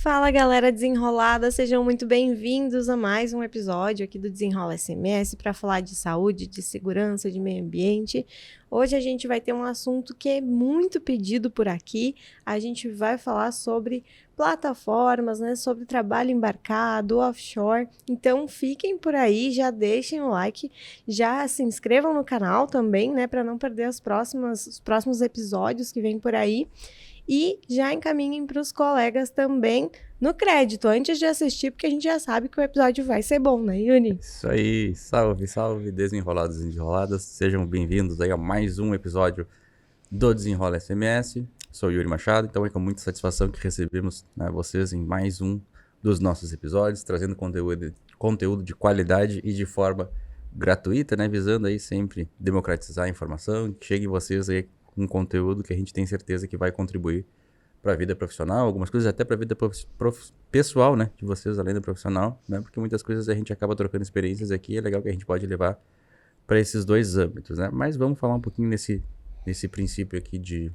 Fala, galera desenrolada, sejam muito bem-vindos a mais um episódio aqui do Desenrola SMS para falar de saúde, de segurança, de meio ambiente. Hoje a gente vai ter um assunto que é muito pedido por aqui. A gente vai falar sobre plataformas, né, sobre trabalho embarcado, offshore. Então fiquem por aí, já deixem o like, já se inscrevam no canal também, né, para não perder os próximos episódios que vêm por aí. E já encaminhem para os colegas também no crédito, antes de assistir, porque a gente já sabe que o episódio vai ser bom, né, Yuri? Isso aí, salve, salve, desenrolados e desenroladas. Sejam bem-vindos aí a mais um episódio do Desenrola SMS. Sou Yuri Machado, então é com muita satisfação que recebemos, né, vocês em mais um dos nossos episódios, trazendo conteúdo de qualidade e de forma gratuita, né, visando aí sempre democratizar a informação, que chegue vocês aí com conteúdo que a gente tem certeza que vai contribuir para a vida profissional, algumas coisas até para a vida pessoal, né, de vocês além do profissional, né, porque muitas coisas a gente acaba trocando experiências aqui, é legal que a gente pode levar para esses dois âmbitos, né, mas vamos falar um pouquinho nesse princípio aqui de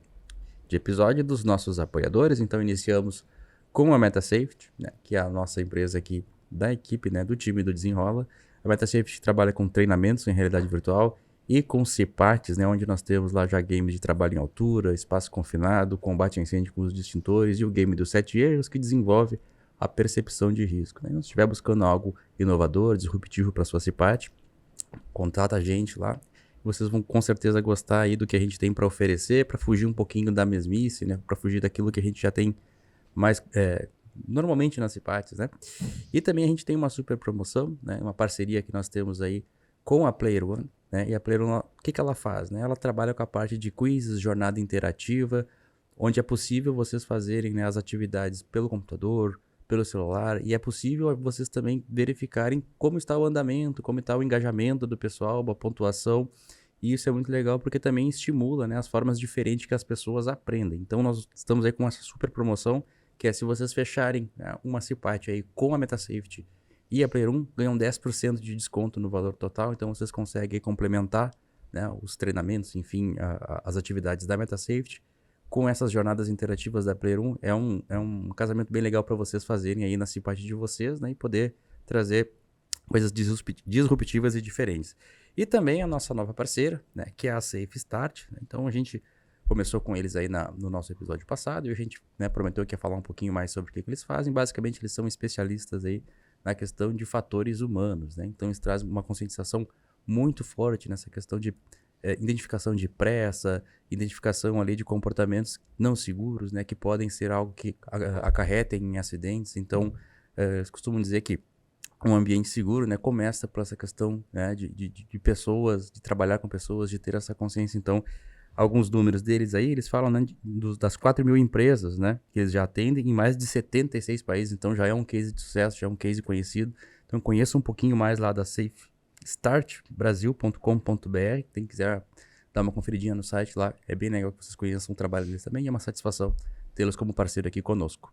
episódio dos nossos apoiadores. Então iniciamos com a MetaSafety, né, que é a nossa empresa aqui da equipe, né, do time do Desenrola. A MetaSafety trabalha com treinamentos em realidade virtual e com CPATs, né, onde nós temos lá já games de trabalho em altura, espaço confinado, combate a incêndio com os extintores e o game dos 7 erros que desenvolve a percepção de risco, né? Se você estiver buscando algo inovador, disruptivo para sua CPAT, contata a gente lá. Vocês vão com certeza gostar aí do que a gente tem para oferecer, para fugir um pouquinho da mesmice, né? Para fugir daquilo que a gente já tem mais normalmente nas CPATs, né? E também a gente tem uma super promoção, né? Uma parceria que nós temos aí com a Player One, né? E a Player One, o que ela faz, né? Ela trabalha com a parte de quizzes, jornada interativa, onde é possível vocês fazerem, né, as atividades pelo computador, pelo celular, e é possível vocês também verificarem como está o andamento, como está o engajamento do pessoal, a pontuação, e isso é muito legal porque também estimula, né, as formas diferentes que as pessoas aprendem. Então nós estamos aí com essa super promoção, que é se vocês fecharem, né, uma CPAT aí com a MetaSafety e a Player 1, ganham 10% de desconto no valor total, então vocês conseguem complementar, né, os treinamentos, enfim, as atividades da MetaSafety com essas jornadas interativas da Player 1. É um casamento bem legal para vocês fazerem aí na CPAT de vocês, né, e poder trazer coisas disruptivas e diferentes. E também a nossa nova parceira, né, que é a Safe Start. Então a gente começou com eles aí no nosso episódio passado e a gente, né, prometeu que ia falar um pouquinho mais sobre o que eles fazem. Basicamente eles são especialistas aí na questão de fatores humanos, né? Então eles trazem uma conscientização muito forte nessa questão de identificação de pressa, identificação ali de comportamentos não seguros, né, que podem ser algo que acarretem em acidentes. Então, eles costumam dizer que um ambiente seguro, né, começa por essa questão, né, de pessoas, de trabalhar com pessoas, de ter essa consciência. Então, alguns números deles aí, eles falam, né, das 4.000 empresas, né, que eles já atendem em mais de 76 países. Então, já é um case de sucesso, já é um case conhecido. Então, conheça um pouquinho mais lá da safestartbrasil.com.br. Quem quiser dar uma conferidinha no site lá, é bem legal que vocês conheçam o trabalho deles também, e é uma satisfação tê-los como parceiro aqui conosco.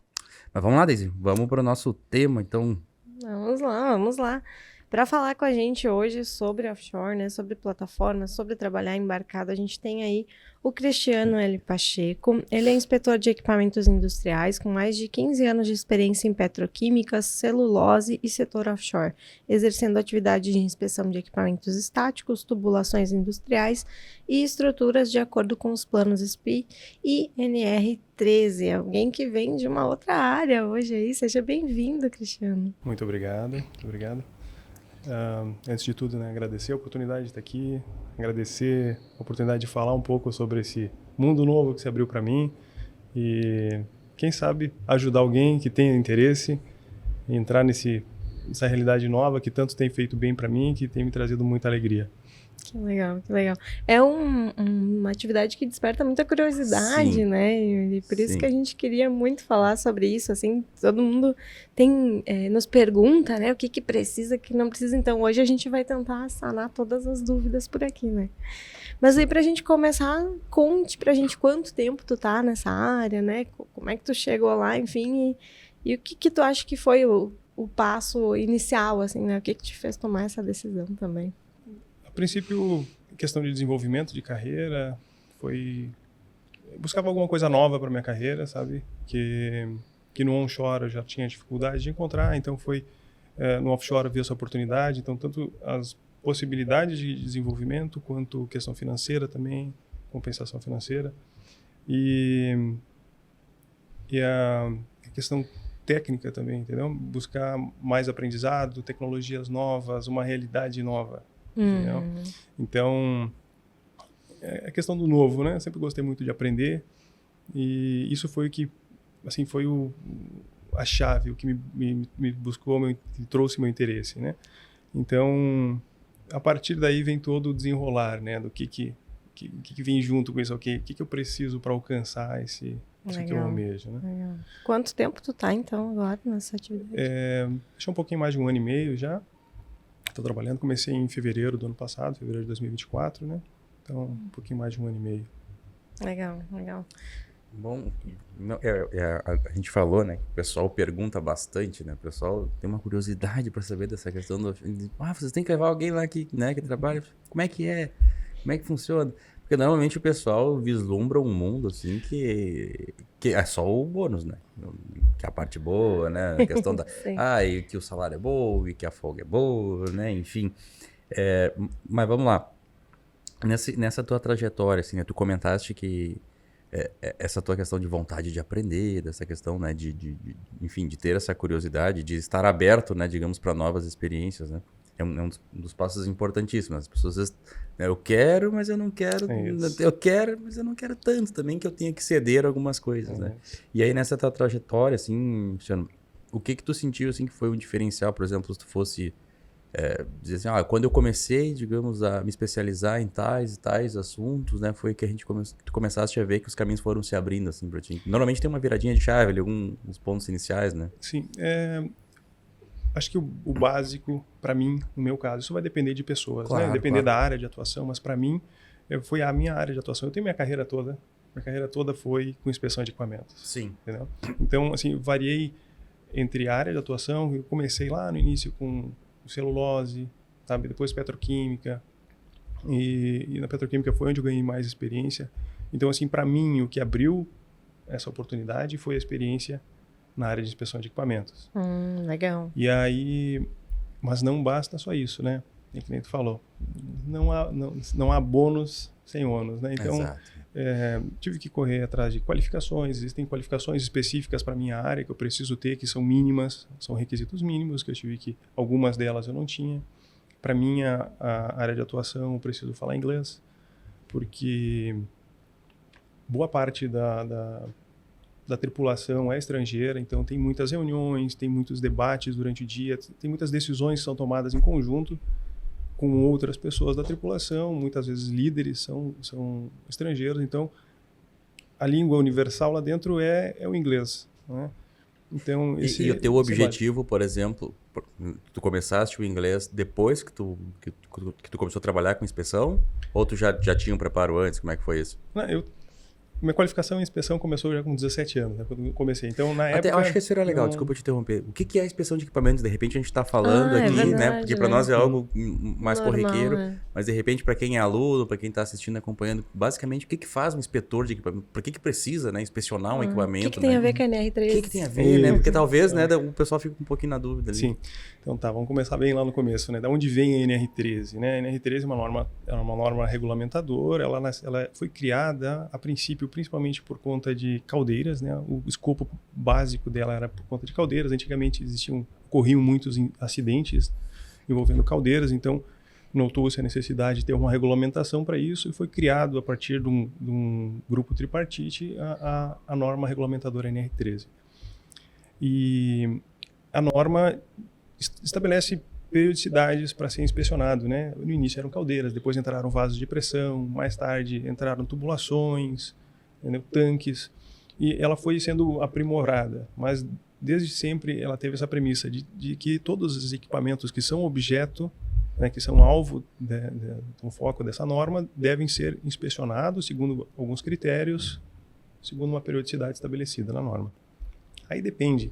Mas vamos lá, Daisy, vamos para o nosso tema, então. Vamos lá, vamos lá. Para falar com a gente hoje sobre offshore, né, sobre plataformas, sobre trabalhar embarcado, a gente tem aí o Cristiano L. Pacheco. Ele é inspetor de equipamentos industriais com mais de 15 anos de experiência em petroquímicas, celulose e setor offshore, exercendo atividade de inspeção de equipamentos estáticos, tubulações industriais e estruturas de acordo com os planos SPI e NR13. Alguém que vem de uma outra área hoje aí. Seja bem-vindo, Cristiano. Muito obrigado, muito obrigado. Antes de tudo, né, agradecer a oportunidade de estar aqui, agradecer a oportunidade de falar um pouco sobre esse mundo novo que se abriu para mim e, quem sabe, ajudar alguém que tenha interesse em entrar nessa realidade nova que tanto tem feito bem para mim e que tem me trazido muita alegria. Que legal, que legal. É uma atividade que desperta muita curiosidade, Sim, né? E por isso sim. que a gente queria muito falar sobre isso, assim, todo mundo nos pergunta, né, o que precisa, o que não precisa. Então, hoje a gente vai tentar sanar todas as dúvidas por aqui, né? Mas aí, pra gente começar, conte pra gente quanto tempo tu tá nessa área, né? Como é que tu chegou lá, enfim, e o que tu acha que foi o passo inicial, assim, né? O que te fez tomar essa decisão também? A princípio, questão de desenvolvimento de carreira, buscava alguma coisa nova para minha carreira, sabe? Que que no onshore eu já tinha dificuldade de encontrar, então no offshore eu vi essa oportunidade, então tanto as possibilidades de desenvolvimento quanto questão financeira também, compensação financeira, e a questão técnica também, entendeu? Buscar mais aprendizado, tecnologias novas, uma realidade nova, entendeu? Então, é a questão do novo, né? Eu sempre gostei muito de aprender e isso foi o que, assim, foi a chave, o que me buscou, me trouxe meu interesse, né? Então, a partir daí vem todo o desenrolar, né? Do que vem junto com isso, o que eu preciso para alcançar isso que eu almejo, né? Legal. Quanto tempo tu tá, então, agora nessa atividade? Deixa um pouquinho mais de 1 ano e meio já. Estou trabalhando, comecei em fevereiro do ano passado, fevereiro de 2024, né? Então, um pouquinho mais de 1 ano e meio. Legal, legal. Bom, a gente falou, né, que o pessoal pergunta bastante, né, o pessoal tem uma curiosidade para saber dessa questão vocês têm que levar alguém lá que trabalha, como é que funciona? Porque normalmente o pessoal vislumbra um mundo, assim, que é só o bônus, né, que é a parte boa, né, a questão e que o salário é bom, e que a folga é boa, né, enfim, mas vamos lá, nessa tua trajetória, assim, né, tu comentaste que essa tua questão de vontade de aprender, dessa questão, né, enfim, de ter essa curiosidade, de estar aberto, né, digamos, para novas experiências, né? É um dos passos importantíssimos. As pessoas, às vezes, né, eu quero, mas eu não quero. Eu quero, mas eu não quero tanto também que eu tenha que ceder algumas coisas, né? E aí, nessa tua trajetória, assim, Cristiano, o que tu sentiu, assim, que foi um diferencial, por exemplo, se tu fosse dizer assim, quando eu comecei, digamos, a me especializar em tais e tais assuntos, né, foi que tu começaste a ver que os caminhos foram se abrindo, assim, pra ti. Normalmente tem uma viradinha de chave, alguns pontos iniciais, né? Sim, acho que o básico, para mim, no meu caso, isso vai depender de pessoas, claro, né? Depender claro. da área de atuação, mas para mim, foi a minha área de atuação. Eu tenho minha carreira toda foi com inspeção de equipamentos. Sim. Entendeu? Então, assim, variei entre área de atuação, eu comecei lá no início com celulose, sabe? Depois petroquímica, e na petroquímica foi onde eu ganhei mais experiência. Então, assim, para mim, o que abriu essa oportunidade foi a experiência na área de inspeção de equipamentos. Legal. E aí, mas não basta só isso, né? É que nem tu falou, não há bônus sem ônus, né? Então, tive que correr atrás de qualificações. Existem qualificações específicas para minha área que eu preciso ter, que são mínimas, são requisitos mínimos que eu tive que, algumas delas eu não tinha. Para minha área de atuação, eu preciso falar inglês, porque boa parte da tripulação é estrangeira, então tem muitas reuniões, tem muitos debates durante o dia, tem muitas decisões que são tomadas em conjunto com outras pessoas da tripulação, muitas vezes líderes são estrangeiros, então a língua universal lá dentro é o inglês, né? Então, e o teu objetivo, por exemplo, tu começaste o inglês depois que tu começou a trabalhar com inspeção? Ou tu já tinha um preparo antes? Como é que foi isso? Minha qualificação em inspeção começou já com 17 anos, né, quando eu comecei. Então, na época... Eu acho que isso era legal, desculpa te interromper. O que é a inspeção de equipamentos? De repente a gente está falando aqui, verdade, né? Porque para nós é algo mais normal, corriqueiro, né? mas de repente para quem é aluno, para quem está assistindo, acompanhando, basicamente o que faz um inspetor de equipamento? Por que precisa, né, inspecionar um equipamento? O que tem a ver com a NR3? O que tem a ver, né? Porque talvez, né, o pessoal fique um pouquinho na dúvida ali. Sim. Então tá, vamos começar bem lá no começo, né? Da onde vem a NR13, né? A NR13 é uma norma regulamentadora, ela foi criada a princípio principalmente por conta de caldeiras, né? O escopo básico dela era por conta de caldeiras. Antigamente ocorriam muitos acidentes envolvendo caldeiras, então notou-se a necessidade de ter uma regulamentação para isso e foi criado a partir de um grupo tripartite a norma regulamentadora NR13. E a norma estabelece periodicidades para ser inspecionado, né? No início eram caldeiras, depois entraram vasos de pressão, mais tarde entraram tubulações, entendeu? Tanques, e ela foi sendo aprimorada, mas desde sempre ela teve essa premissa de que todos os equipamentos que são objeto, né, que são alvo do foco dessa norma, devem ser inspecionados segundo alguns critérios, segundo uma periodicidade estabelecida na norma. Aí depende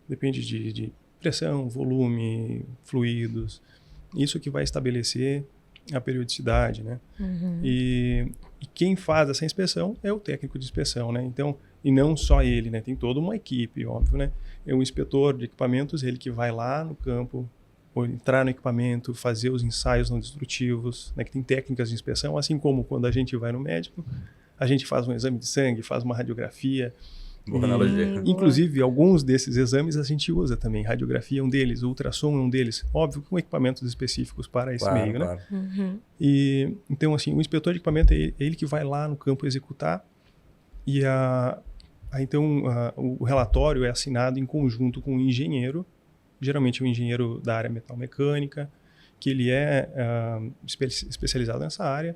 de pressão, volume, fluidos, isso que vai estabelecer a periodicidade, né? E quem faz essa inspeção é o técnico de inspeção, né? Então, E não só ele, né? Tem toda uma equipe, óbvio, né? É o inspetor de equipamentos, ele que vai lá no campo, ou entrar no equipamento, fazer os ensaios não destrutivos, né? Que tem técnicas de inspeção, assim como quando a gente vai no médico, a gente faz um exame de sangue, faz uma radiografia. Boa analogia. Inclusive, alguns desses exames a gente usa também. Radiografia é um deles, ultrassom é um deles. Óbvio, com equipamentos específicos para esse meio, né? E, então, assim, o inspetor de equipamento é ele que vai lá no campo executar e então o relatório é assinado em conjunto com o engenheiro, geralmente um engenheiro da área metalmecânica, que ele é especializado nessa área.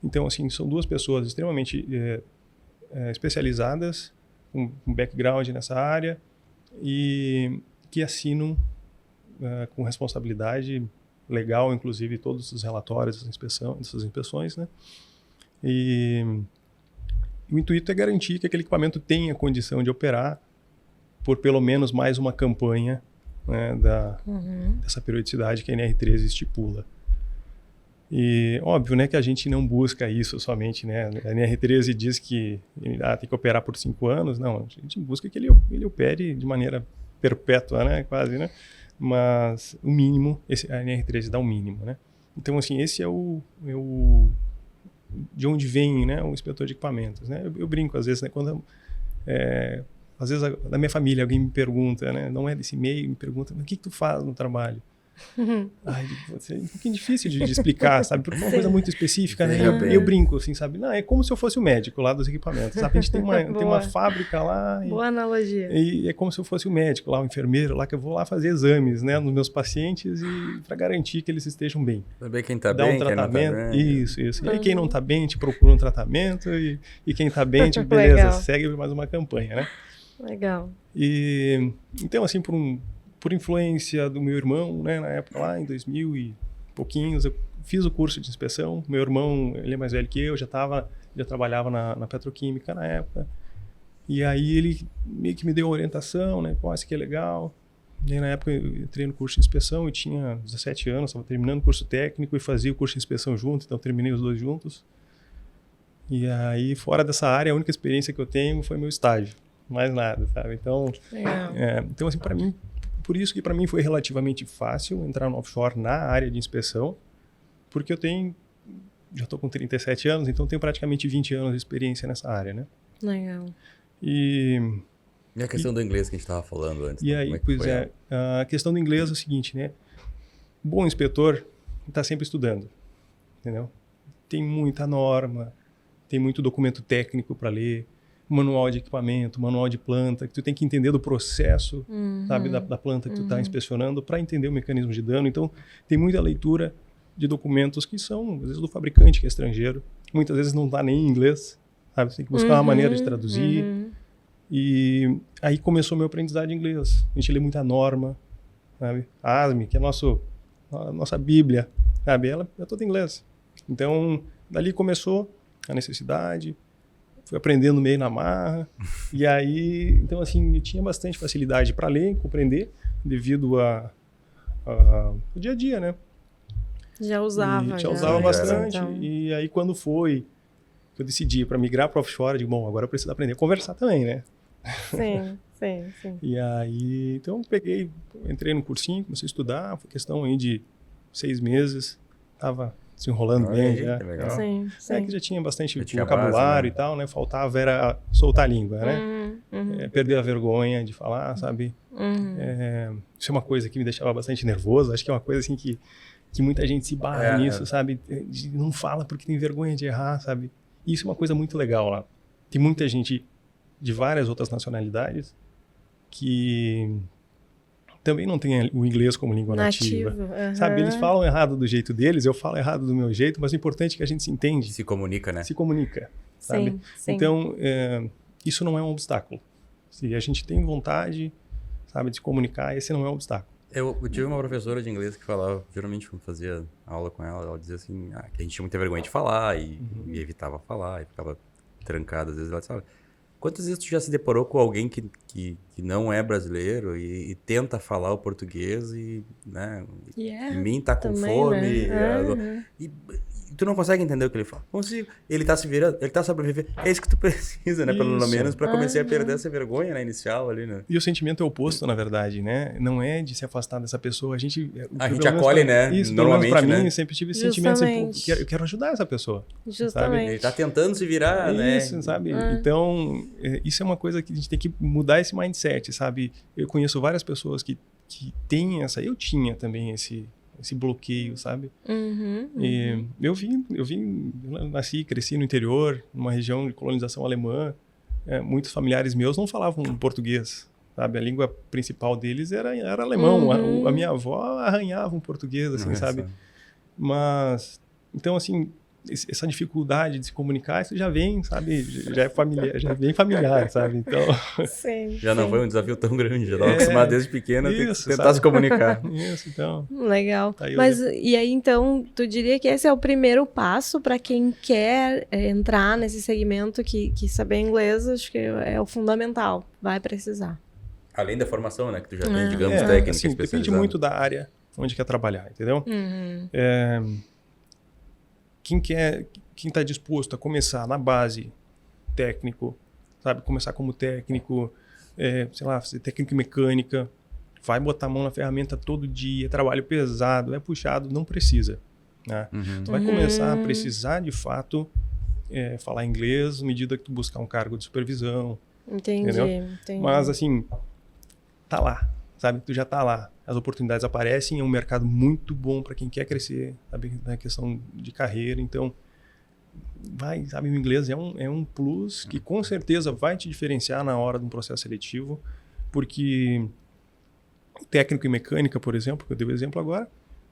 Então, assim, são duas pessoas extremamente especializadas, com background nessa área, e que assinam com responsabilidade legal, inclusive, todos os relatórios dessas inspeções, né? E o intuito é garantir que aquele equipamento tenha condição de operar por pelo menos mais uma campanha, né, dessa periodicidade que a NR13 estipula. E óbvio, né, que a gente não busca isso somente, né? A NR13 diz que tem que operar por 5 anos. Não, a gente busca que ele opere de maneira perpétua, né, quase, né? Mas o mínimo, a NR13 dá o mínimo, né? Então, assim, esse é o de onde vem, né, o inspetor de equipamentos, né? Eu brinco às vezes, né, quando às vezes da minha família alguém me pergunta, né, não é desse meio, me pergunta, o que tu faz no trabalho? Ai, é um pouquinho difícil de explicar, sabe? Porque é uma coisa muito específica, né? Eu brinco, assim, sabe? Não, é como se eu fosse o médico lá dos equipamentos, sabe? A gente tem uma fábrica lá. Boa analogia. E é como se eu fosse o médico lá, o enfermeiro lá, que eu vou lá fazer exames, né, nos meus pacientes e para garantir que eles estejam bem. Saber quem tá bem, quem não tá bem. Isso. E aí quem não tá bem, te procura um tratamento e quem tá bem, tipo, beleza, segue mais uma campanha, né? Legal. E então, assim, por influência do meu irmão, né, na época lá, em 2000 e pouquinhos, eu fiz o curso de inspeção. Meu irmão, ele é mais velho que eu, já trabalhava na petroquímica na época. E aí ele meio que me deu orientação, né, pô, isso aqui é legal. E aí, na época eu entrei no curso de inspeção, eu tinha 17 anos, estava terminando o curso técnico e fazia o curso de inspeção junto, então terminei os dois juntos. E aí, fora dessa área, a única experiência que eu tenho foi meu estágio, mais nada, sabe? Então, então assim, para mim, por isso que para mim foi relativamente fácil entrar no offshore na área de inspeção, porque já estou com 37 anos, então tenho praticamente 20 anos de experiência nessa área, né? Legal. E a questão do inglês que a gente estava falando antes. E aí, a questão do inglês é o seguinte, né? O bom inspetor está sempre estudando, entendeu? Tem muita norma, tem muito documento técnico para ler, manual de equipamento, manual de planta, que tu tem que entender do processo, sabe, da planta que tu está inspecionando para entender o mecanismo de dano. Então, tem muita leitura de documentos que são, às vezes, do fabricante, que é estrangeiro. Muitas vezes não está nem em inglês, sabe? Você tem que buscar uma maneira de traduzir. E aí começou meu aprendizado de inglês. A gente lê muita norma, sabe? A ASME, que é a nossa bíblia, sabe? Ela é toda em inglês. Então, dali começou a necessidade. Fui aprendendo meio na marra. E aí, então, assim, eu tinha bastante facilidade para ler e compreender, devido ao dia a dia, né? Já usava. Já usava bastante. Então. E aí, quando que eu decidi para migrar para offshore, eu digo, bom, agora eu preciso aprender a conversar também, né? Sim. E aí, então, entrei no cursinho, comecei a estudar. Foi questão aí de 6 meses. Tava se enrolando bem já. Que legal. Sim. Que já tinha bastante vocabulário, base, né? E tal, né? Faltava era soltar a língua, né? Perder a vergonha de falar, sabe? Isso é uma coisa que me deixava bastante nervoso. Acho que é uma coisa assim que muita gente se barra nisso, sabe? Não fala porque tem vergonha de errar, sabe? Isso é uma coisa muito legal lá. Tem muita gente de várias outras nacionalidades que também não tem o inglês como língua nativa. Sabe? Eles falam errado do jeito deles, eu falo errado do meu jeito, mas o importante é que a gente se entende. Se comunica, né? Se comunica, sabe? Sim. Então, isso não é um obstáculo. Se a gente tem vontade, sabe, de se comunicar, esse não é um obstáculo. Eu tive uma professora de inglês que falava, geralmente quando fazia aula com ela dizia assim, que a gente tinha muita vergonha de falar e evitava falar e ficava trancada. Às vezes ela disse, quantas vezes tu já se deparou com alguém que não é brasileiro e tenta falar o português e, né, em mim tá com também, fome. Né? E E tu não consegue entender o que ele fala. Consigo. Ele tá se virando, ele tá sobrevivendo. É isso que tu precisa, né? Pelo Isso. menos pra começar a perder essa vergonha, né? Inicial ali, né? E o sentimento é oposto, na verdade, né? Não é de se afastar dessa pessoa. A gente acolhe, né? Isso, Normalmente, pelo menos pra mim, né? eu sempre tive esse sentimento assim, Justamente. eu quero ajudar essa pessoa. Justamente. Ele tá tentando se virar, né? Isso, sabe? Então, isso é uma coisa que a gente tem que mudar esse mindset, sabe? Eu conheço várias pessoas que têm essa... Eu tinha também esse bloqueio, sabe? E eu nasci e cresci no interior, numa região de colonização alemã. Muitos familiares meus não falavam português, sabe? A língua principal deles era alemão. A minha avó arranhava um português, assim, sabe? Mas, então, assim, essa dificuldade de se comunicar, isso já vem, sabe? Já é familiar, já vem familiar, sabe? Então... Sim, Já não sim. foi um desafio tão grande, já estava acostumado desde pequena a tentar sabe? se comunicar. Isso, então... Legal. Tá aí, Mas e aí, então, tu diria que esse é o primeiro passo para quem quer entrar nesse segmento que saber inglês, acho que é o fundamental, vai precisar. Além da formação, né? Que tu já tem, digamos, técnica assim, depende especializada. muito da área onde quer trabalhar, entendeu? Quem está disposto a começar na base técnico, sabe? Começar como técnico, sei lá, fazer técnico em mecânica, vai botar a mão na ferramenta todo dia, trabalho pesado, é puxado, não precisa. Né? Tu vai começar a precisar, de fato, falar inglês à medida que tu buscar um cargo de supervisão. Entendi. Mas, assim, tá lá, sabe? Tu já tá lá. As oportunidades aparecem, é um mercado muito bom para quem quer crescer, sabe? Na questão de carreira. Então, sabe? O inglês é um plus que com certeza vai te diferenciar na hora de um processo seletivo, porque o técnico em mecânica, por exemplo, que eu dei o exemplo agora,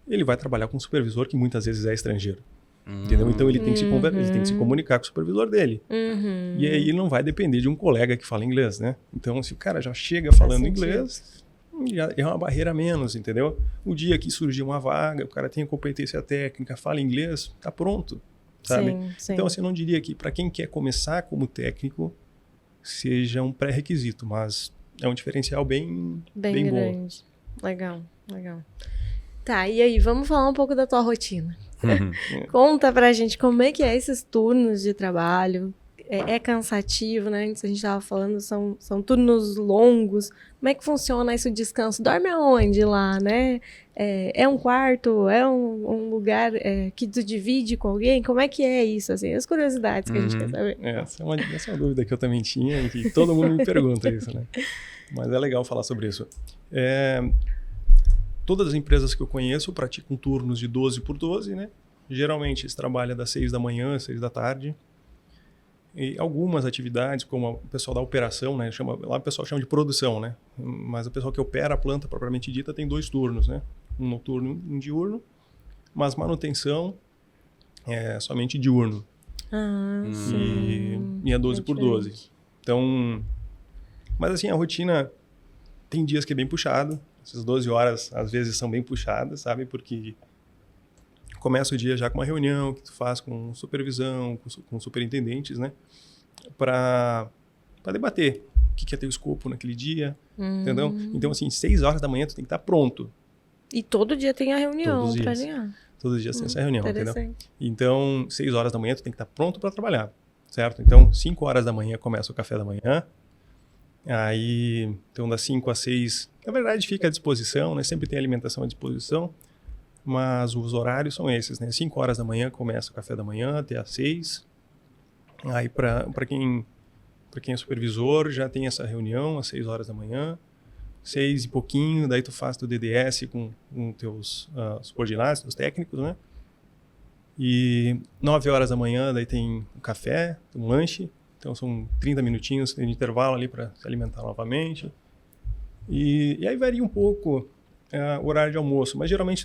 ele vai trabalhar com um supervisor que muitas vezes é estrangeiro. Entendeu? Então ele tem que ele tem que se comunicar com o supervisor dele. E aí ele não vai depender de um colega que fala inglês, né? Então, se o cara já chega falando inglês, já é uma barreira a menos, entendeu? O dia que surgir uma vaga, o cara tem competência técnica, fala inglês, tá pronto, sabe? Sim. Então, assim, eu não diria que para quem quer começar como técnico seja um pré-requisito, mas é um diferencial bem grande. Bom. Legal. Tá, e aí, vamos falar um pouco da tua rotina. Conta pra gente como é que é esses turnos de trabalho. É cansativo, né? Antes a gente tava falando, são turnos longos. Como é que funciona esse descanso? Dorme aonde lá, né? É um quarto? É um lugar que tu divide com alguém? Como é que é isso, assim? As curiosidades que a gente quer saber. Essa é uma dúvida que eu também tinha e que todo mundo me pergunta isso, né? Mas é legal falar sobre isso. Todas as empresas que eu conheço praticam turnos de 12 por 12, né? Geralmente eles trabalham das 6 da manhã às 6 da tarde. E algumas atividades, como o pessoal da operação, né? Lá o pessoal chama de produção, né? Mas o pessoal que opera a planta propriamente dita tem 2 turnos, né? Um noturno e um diurno. Mas manutenção é somente diurno. E é 12 por 12. Então, mas assim, a rotina tem dias que é bem puxado. Essas 12 horas, às vezes, são bem puxadas, sabe? Porque começa o dia já com uma reunião que tu faz com supervisão, com superintendentes, né? Para debater o que é teu escopo naquele dia, entendeu? Então, assim, 6 horas da manhã tu tem que estar pronto. E todo dia tem a reunião para alinhar. Todos os dias tem essa reunião, entendeu? Interessante. Então, 6 horas da manhã tu tem que estar pronto para trabalhar, certo? Então, 5 horas da manhã começa o café da manhã. Aí, então, das 5 às 6, na verdade, fica à disposição, né? Sempre tem alimentação à disposição, mas os horários são esses, né? 5 horas da manhã começa o café da manhã até às 6. Aí, para quem é supervisor, já tem essa reunião às 6 horas da manhã, 6 e pouquinho, daí tu faz teu DDS com teus subordinados, teus técnicos, né? E 9 horas da manhã, daí tem um café, um lanche. Então, são 30 minutinhos de intervalo ali para se alimentar novamente. E aí varia um pouco o horário de almoço, mas geralmente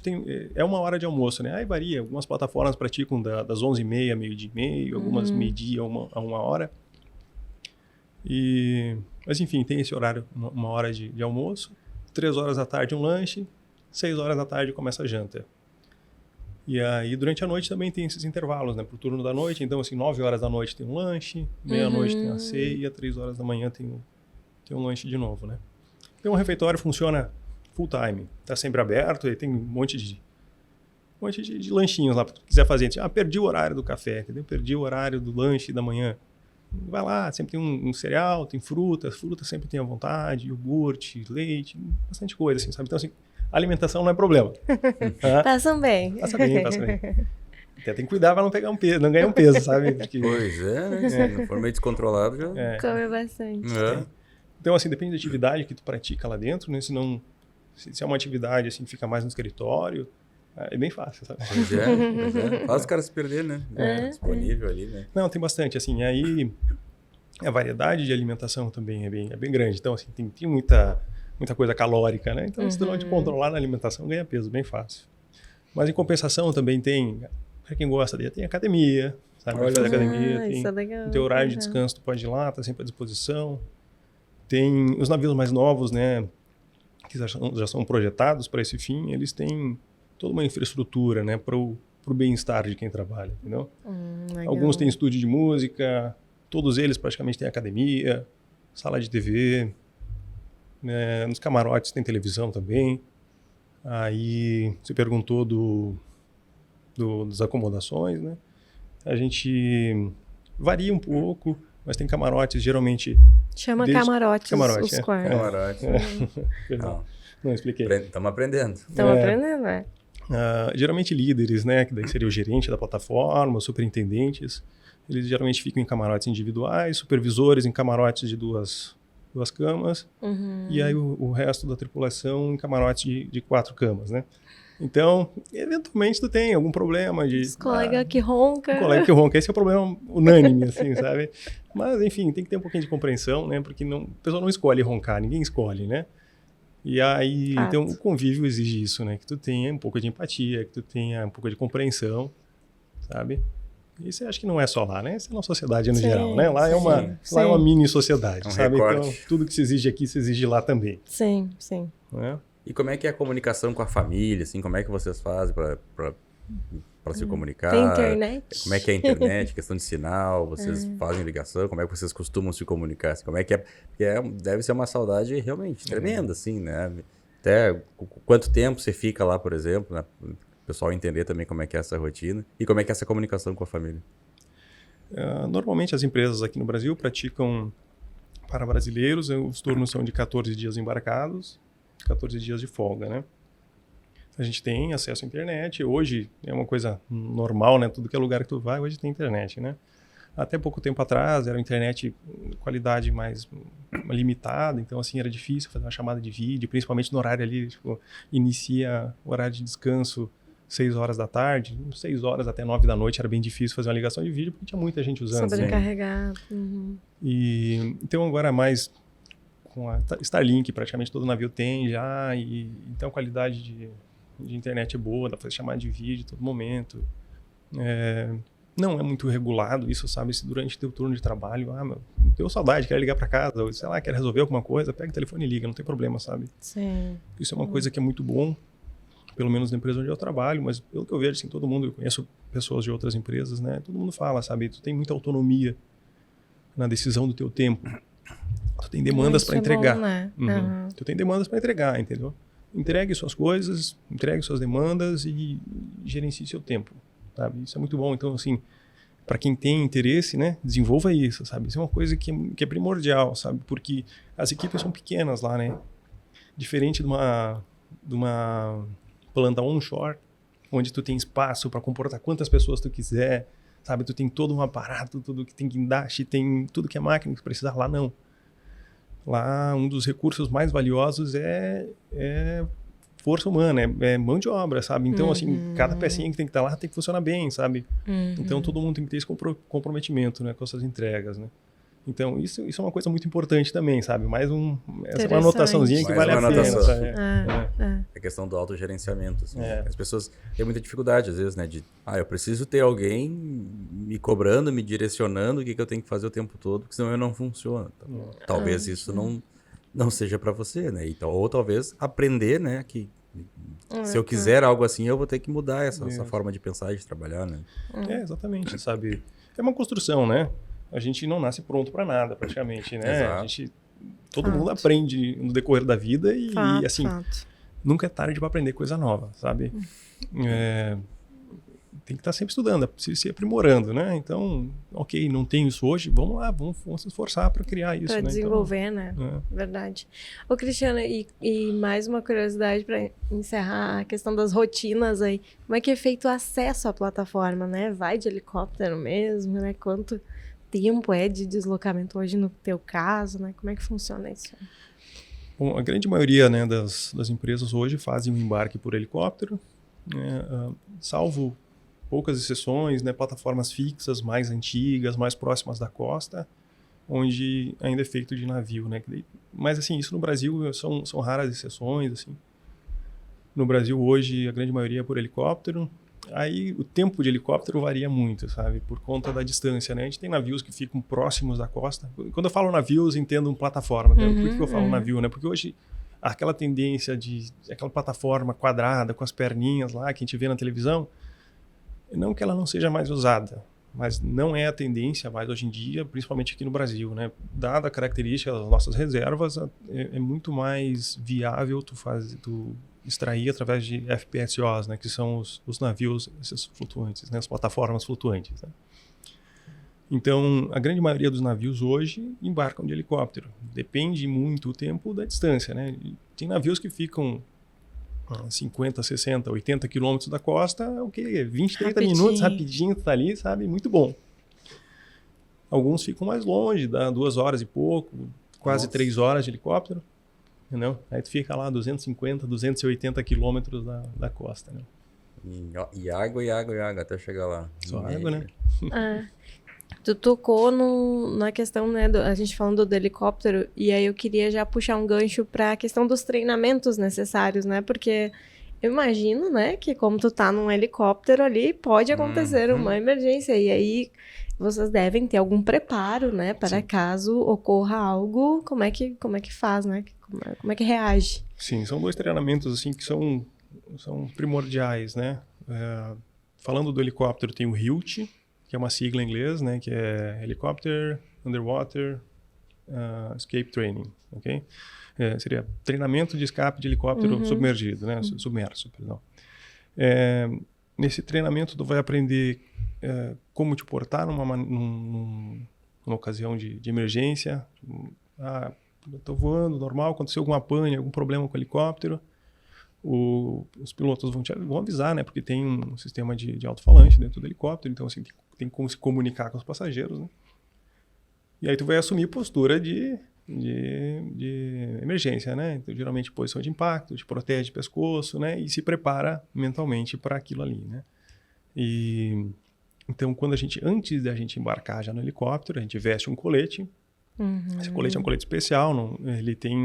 é uma hora de almoço, né? Aí varia. Algumas plataformas praticam das 11h30, meio-dia e meio, algumas meio-dia a 1h. Mas, enfim, tem esse horário, uma hora de almoço. 3 horas da tarde um lanche, 6 horas da tarde começa a janta. E aí, durante a noite também tem esses intervalos, né? Pro turno da noite, então, assim, 9 horas da noite tem um lanche, meia-noite tem a ceia, 3 horas da manhã tem um lanche de novo, né? Então, o refeitório funciona full time, tá sempre aberto, e tem um monte um monte de lanchinhos lá, para tu quiser fazer. Perdi o horário do café, entendeu? Perdi o horário do lanche da manhã. Vai lá, sempre tem um cereal, tem fruta sempre tem à vontade, iogurte, leite, bastante coisa, assim, sabe? Então, assim, alimentação não é problema. Passam bem. Passa bem. Até tem que cuidar para não pegar um peso, não ganhar um peso, sabe? Porque... Pois é, se não for meio descontrolado, já... Come bastante. Então, assim, depende da atividade que tu pratica lá dentro, né? Se é uma atividade, assim, que fica mais no escritório, é bem fácil, sabe? Pois é. Faz o cara se perder, né? Disponível ali, né? Não, tem bastante, assim, aí a variedade de alimentação também é bem grande. Então, assim, tem muita coisa calórica, né? Então, se tu não te controlar na alimentação, ganha peso, bem fácil. Mas, em compensação, também tem, para quem gosta, tem academia, sabe? Vai fazer academia, isso é legal. tem teu horário de descanso, tu pode ir lá, tá sempre à disposição. Tem os navios mais novos, né? Que já são projetados para esse fim, eles têm toda uma infraestrutura, né, para o bem-estar de quem trabalha, entendeu? Alguns têm estúdio de música, todos eles praticamente têm academia, sala de TV, né, nos camarotes tem televisão também. Aí você perguntou das acomodações, né? A gente varia um pouco, mas tem camarotes geralmente... Chama camarote, os quartos. Camarote. Perdão, não expliquei. Estamos aprendendo. Estamos aprendendo, né? Geralmente líderes, né, que daí seria o gerente da plataforma, os superintendentes, eles geralmente ficam em camarotes individuais, supervisores em camarotes de duas camas, e aí o resto da tripulação em camarotes de 4 camas, né? Então, eventualmente tu tem algum problema de... Colega que ronca. Um colega que ronca, esse é o problema unânime, assim, sabe? Mas, enfim, tem que ter um pouquinho de compreensão, né? Porque a pessoa não escolhe roncar, ninguém escolhe, né? E aí, então, o convívio exige isso, né? Que tu tenha um pouco de empatia, que tu tenha um pouco de compreensão, sabe? Isso eu acho que não é só lá, né? Isso é na sociedade no geral, né? Lá é uma mini sociedade, sabe? Recorte. Então, tudo que se exige aqui, se exige lá também. Sim. Né? E como é que é a comunicação com a família, assim? Como é que vocês fazem para se comunicar? Tem internet? Como é que é a internet, questão de sinal? Vocês fazem ligação? Como é que vocês costumam se comunicar? Assim, como é que é? Porque deve ser uma saudade realmente tremenda, assim, né? Até quanto tempo você fica lá, por exemplo, né? O pessoal entender também como é que é essa rotina e como é que é essa comunicação com a família. Normalmente as empresas aqui no Brasil praticam para brasileiros, os turnos são de 14 dias embarcados, 14 dias de folga, né? A gente tem acesso à internet, hoje é uma coisa normal, né? Tudo que é lugar que tu vai, hoje tem internet, né? Até pouco tempo atrás era internet qualidade mais limitada, então assim era difícil fazer uma chamada de vídeo, principalmente no horário ali, tipo, inicia o horário de descanso 6 horas da tarde, 6 horas até 9 da noite era bem difícil fazer uma ligação de vídeo, porque tinha muita gente usando. Sobrecarregado. E então agora mais com a Starlink, praticamente todo navio tem já, e então a qualidade de internet é boa, dá pra fazer chamada de vídeo a todo momento. Não é muito regulado isso, sabe? Se durante teu turno de trabalho, deu saudade, quer ligar para casa, ou sei lá, quer resolver alguma coisa, pega o telefone e liga, não tem problema, sabe? Sim. Isso é uma coisa que é muito bom, pelo menos na empresa onde eu trabalho, mas pelo que eu vejo, assim, todo mundo, eu conheço pessoas de outras empresas, né? Todo mundo fala, sabe? Tu tem muita autonomia na decisão do teu tempo. Tu tem demandas para entregar. Bom, né? Tu tem demandas para entregar, entendeu? Entregue suas coisas, entregue suas demandas e gerencie seu tempo, sabe? Isso é muito bom. Então, assim, para quem tem interesse, né, desenvolva isso, sabe? Isso é uma coisa que é primordial, sabe? Porque as equipes são pequenas lá, né? Diferente de uma planta onshore, onde tu tem espaço para comportar quantas pessoas tu quiser, sabe? Tu tem todo um aparato, tudo que tem guindaste, tem tudo que é máquina que precisar. Lá não. Lá, um dos recursos mais valiosos é força humana, é mão de obra, sabe? Então, assim, cada pecinha que tem que estar lá tem que funcionar bem, sabe? Então, todo mundo tem que ter esse comprometimento, né, com essas entregas, né? Então, isso é uma coisa muito importante também, sabe? Essa é uma anotaçãozinha que vale a pena. É a questão do autogerenciamento, assim. As pessoas têm muita dificuldade, às vezes, né? Eu preciso ter alguém me cobrando, me direcionando o que eu tenho que fazer o tempo todo, porque senão eu não funciono. Então, talvez isso não seja para você, né? Então, ou talvez aprender, né? Que se eu quiser algo assim, eu vou ter que mudar essa forma de pensar e de trabalhar, né? Exatamente, sabe? É uma construção, né? A gente não nasce pronto para nada, praticamente, né? Exato. Todo mundo aprende no decorrer da vida e assim, nunca é tarde para aprender coisa nova, sabe? Tem que estar sempre estudando, se aprimorando, né? Então, ok, não tenho isso hoje, vamos lá, vamos se esforçar para criar isso, para né? desenvolver, então, né? Verdade. Ô, Cristiano, e mais uma curiosidade para encerrar a questão das rotinas aí. Como é que é feito o acesso à plataforma, né? Vai de helicóptero mesmo, né? Quanto tempo é de deslocamento hoje no teu caso, né? Como é que funciona isso? Bom, a grande maioria, né, das empresas hoje fazem um embarque por helicóptero, né, salvo poucas exceções, né, plataformas fixas, mais antigas, mais próximas da costa, onde ainda é feito de navio, né? Mas assim, isso no Brasil são raras exceções, assim. No Brasil hoje a grande maioria é por helicóptero. Aí o tempo de helicóptero varia muito, sabe? Por conta da distância, né? A gente tem navios que ficam próximos da costa. Quando eu falo navios, entendo plataforma. Né? Por que eu falo navio, né? Porque hoje aquela tendência de aquela plataforma quadrada com as perninhas lá que a gente vê na televisão, não que ela não seja mais usada, mas não é a tendência mais hoje em dia, principalmente aqui no Brasil, né? Dada a característica das nossas reservas, é muito mais viável tu extrair através de FPSOs, né? Que são os navios, esses flutuantes, né? As plataformas flutuantes, né? Então, a grande maioria dos navios hoje embarcam de helicóptero. Depende muito o tempo da distância, né? Tem navios que ficam 50, 60, 80 quilômetros da costa, o que? 20, 30 minutos, rapidinho, tu tá ali, sabe? Muito bom. Alguns ficam mais longe, dá 2 horas e pouco, quase 3 horas de helicóptero, entendeu? Aí tu fica lá 250, 280 quilômetros da costa, né? E água até chegar lá. Só água, né? Tu tocou na questão, né, a gente falando do helicóptero, e aí eu queria já puxar um gancho para a questão dos treinamentos necessários, né, porque eu imagino, né, que como tu tá num helicóptero ali, pode acontecer uma emergência, e aí vocês devem ter algum preparo, né, para caso ocorra algo, como é que faz, né, como é que reage? Sim, são 2 treinamentos, assim, que são primordiais, né, falando do helicóptero, tem o HILT, que é uma sigla em inglês, né, que é Helicopter Underwater Escape Training, ok? Seria treinamento de escape de helicóptero submergido, né, submerso, perdão. Nesse treinamento tu vai aprender como te portar numa ocasião de emergência. Eu tô voando normal, aconteceu alguma pane, algum problema com o helicóptero, os pilotos vão avisar, né, porque tem um sistema de alto-falante dentro do helicóptero, então assim, tem como se comunicar com os passageiros, né? E aí tu vai assumir postura de emergência, né? Então, geralmente posição de impacto, te protege o pescoço, né? E se prepara mentalmente para aquilo ali, né? E então, antes da gente embarcar já no helicóptero, a gente veste um colete. Esse colete é um colete especial, ele tem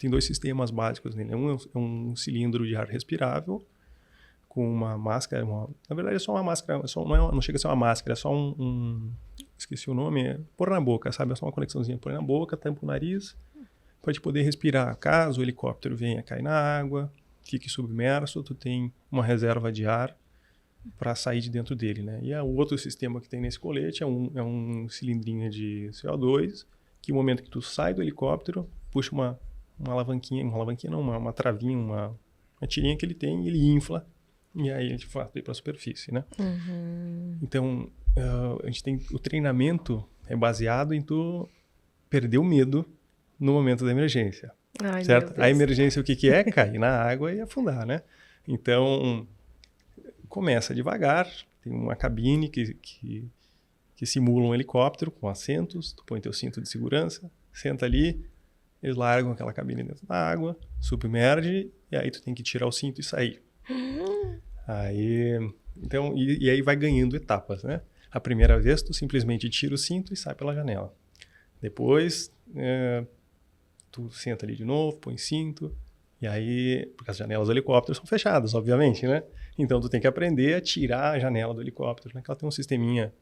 tem 2 sistemas básicos nele. Um é um cilindro de ar respirável, com uma máscara, na verdade é só uma máscara, não chega a ser uma máscara, é só esqueci o nome, pôr na boca, sabe? É só uma conexãozinha, pôr na boca, tampa o nariz, para te poder respirar. Caso o helicóptero venha cair na água, fique submerso, tu tem uma reserva de ar para sair de dentro dele, né? E o outro sistema que tem nesse colete é um cilindrinho de CO2, que no momento que tu sai do helicóptero, puxa uma alavanquinha não, uma travinha, uma tirinha que ele tem, e ele infla, e aí a gente vai para a superfície, né? Então, a gente tem o treinamento é baseado em tu perder o medo no momento da emergência. Ai, certo? A emergência o que é? Cair na água e afundar, né? Então, começa devagar, tem uma cabine que simula um helicóptero com assentos, tu põe teu cinto de segurança, senta ali, eles largam aquela cabine dentro da água, submerge, e aí tu tem que tirar o cinto e sair. Aí, então, e aí vai ganhando etapas, né? A primeira vez tu simplesmente tira o cinto e sai pela janela. Depois, tu senta ali de novo, põe cinto, e aí, porque as janelas do helicóptero são fechadas, obviamente, né? Então tu tem que aprender a tirar a janela do helicóptero, né? Que ela tem um sisteminha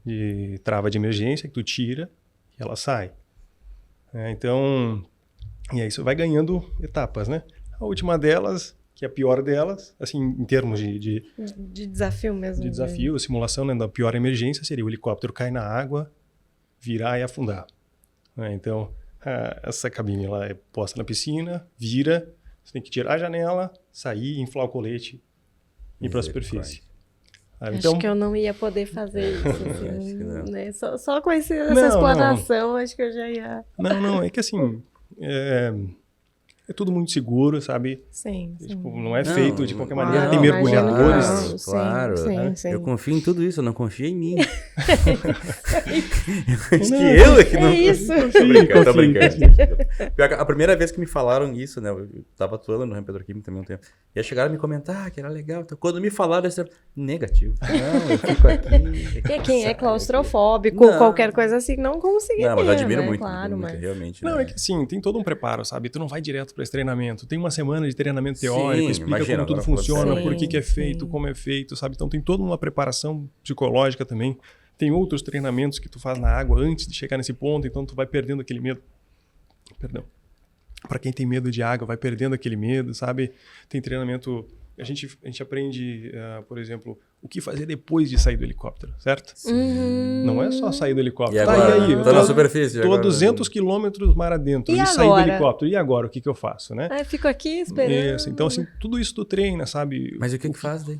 de trava de emergência que tu tira e ela sai. Então, e aí isso vai ganhando etapas, né? A última delas, que é a pior delas, assim, em termos de desafio mesmo. De desafio, simulação, né, da pior emergência seria o helicóptero cair na água, virar e afundar. Então, essa cabine ela é posta na piscina, vira, Você tem que tirar a janela, sair, inflar o colete e ir para a superfície. Acho que eu não ia poder fazer isso. Assim, não. Né? Só com essa explanação, acho que eu já ia... Não, é que assim, é tudo muito seguro, sabe? Sim. Tipo, não é feito de qualquer maneira. Claro, Tem mergulhadores. Claro. Sim. Eu confio em tudo isso, eu não confio em mim. É isso. Tô brincando. Pior que a primeira vez que me falaram isso, né? Eu tava atuando no Ramo Petroquímico também um tempo. E aí chegaram a me comentar que era legal. Então, quando me falaram, eu disse, negativo. Não, eu fico aqui. Quem é claustrofóbico, qualquer coisa assim, não conseguiria. Não, mas eu admiro muito, claro, muito, realmente. Não, né? é que assim, tem todo um preparo, sabe? Tu não vai direto para esse treinamento. Tem uma semana de treinamento teórico, explica como tudo funciona, por que é feito, como é feito, sabe? Então tem toda uma preparação psicológica também. Tem outros treinamentos que tu faz na água antes de chegar nesse ponto, então tu vai perdendo aquele medo. Perdão. Para quem tem medo de água, vai perdendo aquele medo, sabe? Tem treinamento... A gente aprende, por exemplo, o que fazer depois de sair do helicóptero, certo? Não é só sair do helicóptero. E agora, e aí? Tô na superfície. Estou a 200 quilômetros mar adentro e sair do helicóptero. E agora, o que eu faço, né? Fico aqui esperando. Isso. Então, assim, tudo isso tu treina, sabe? Mas o que faz daí?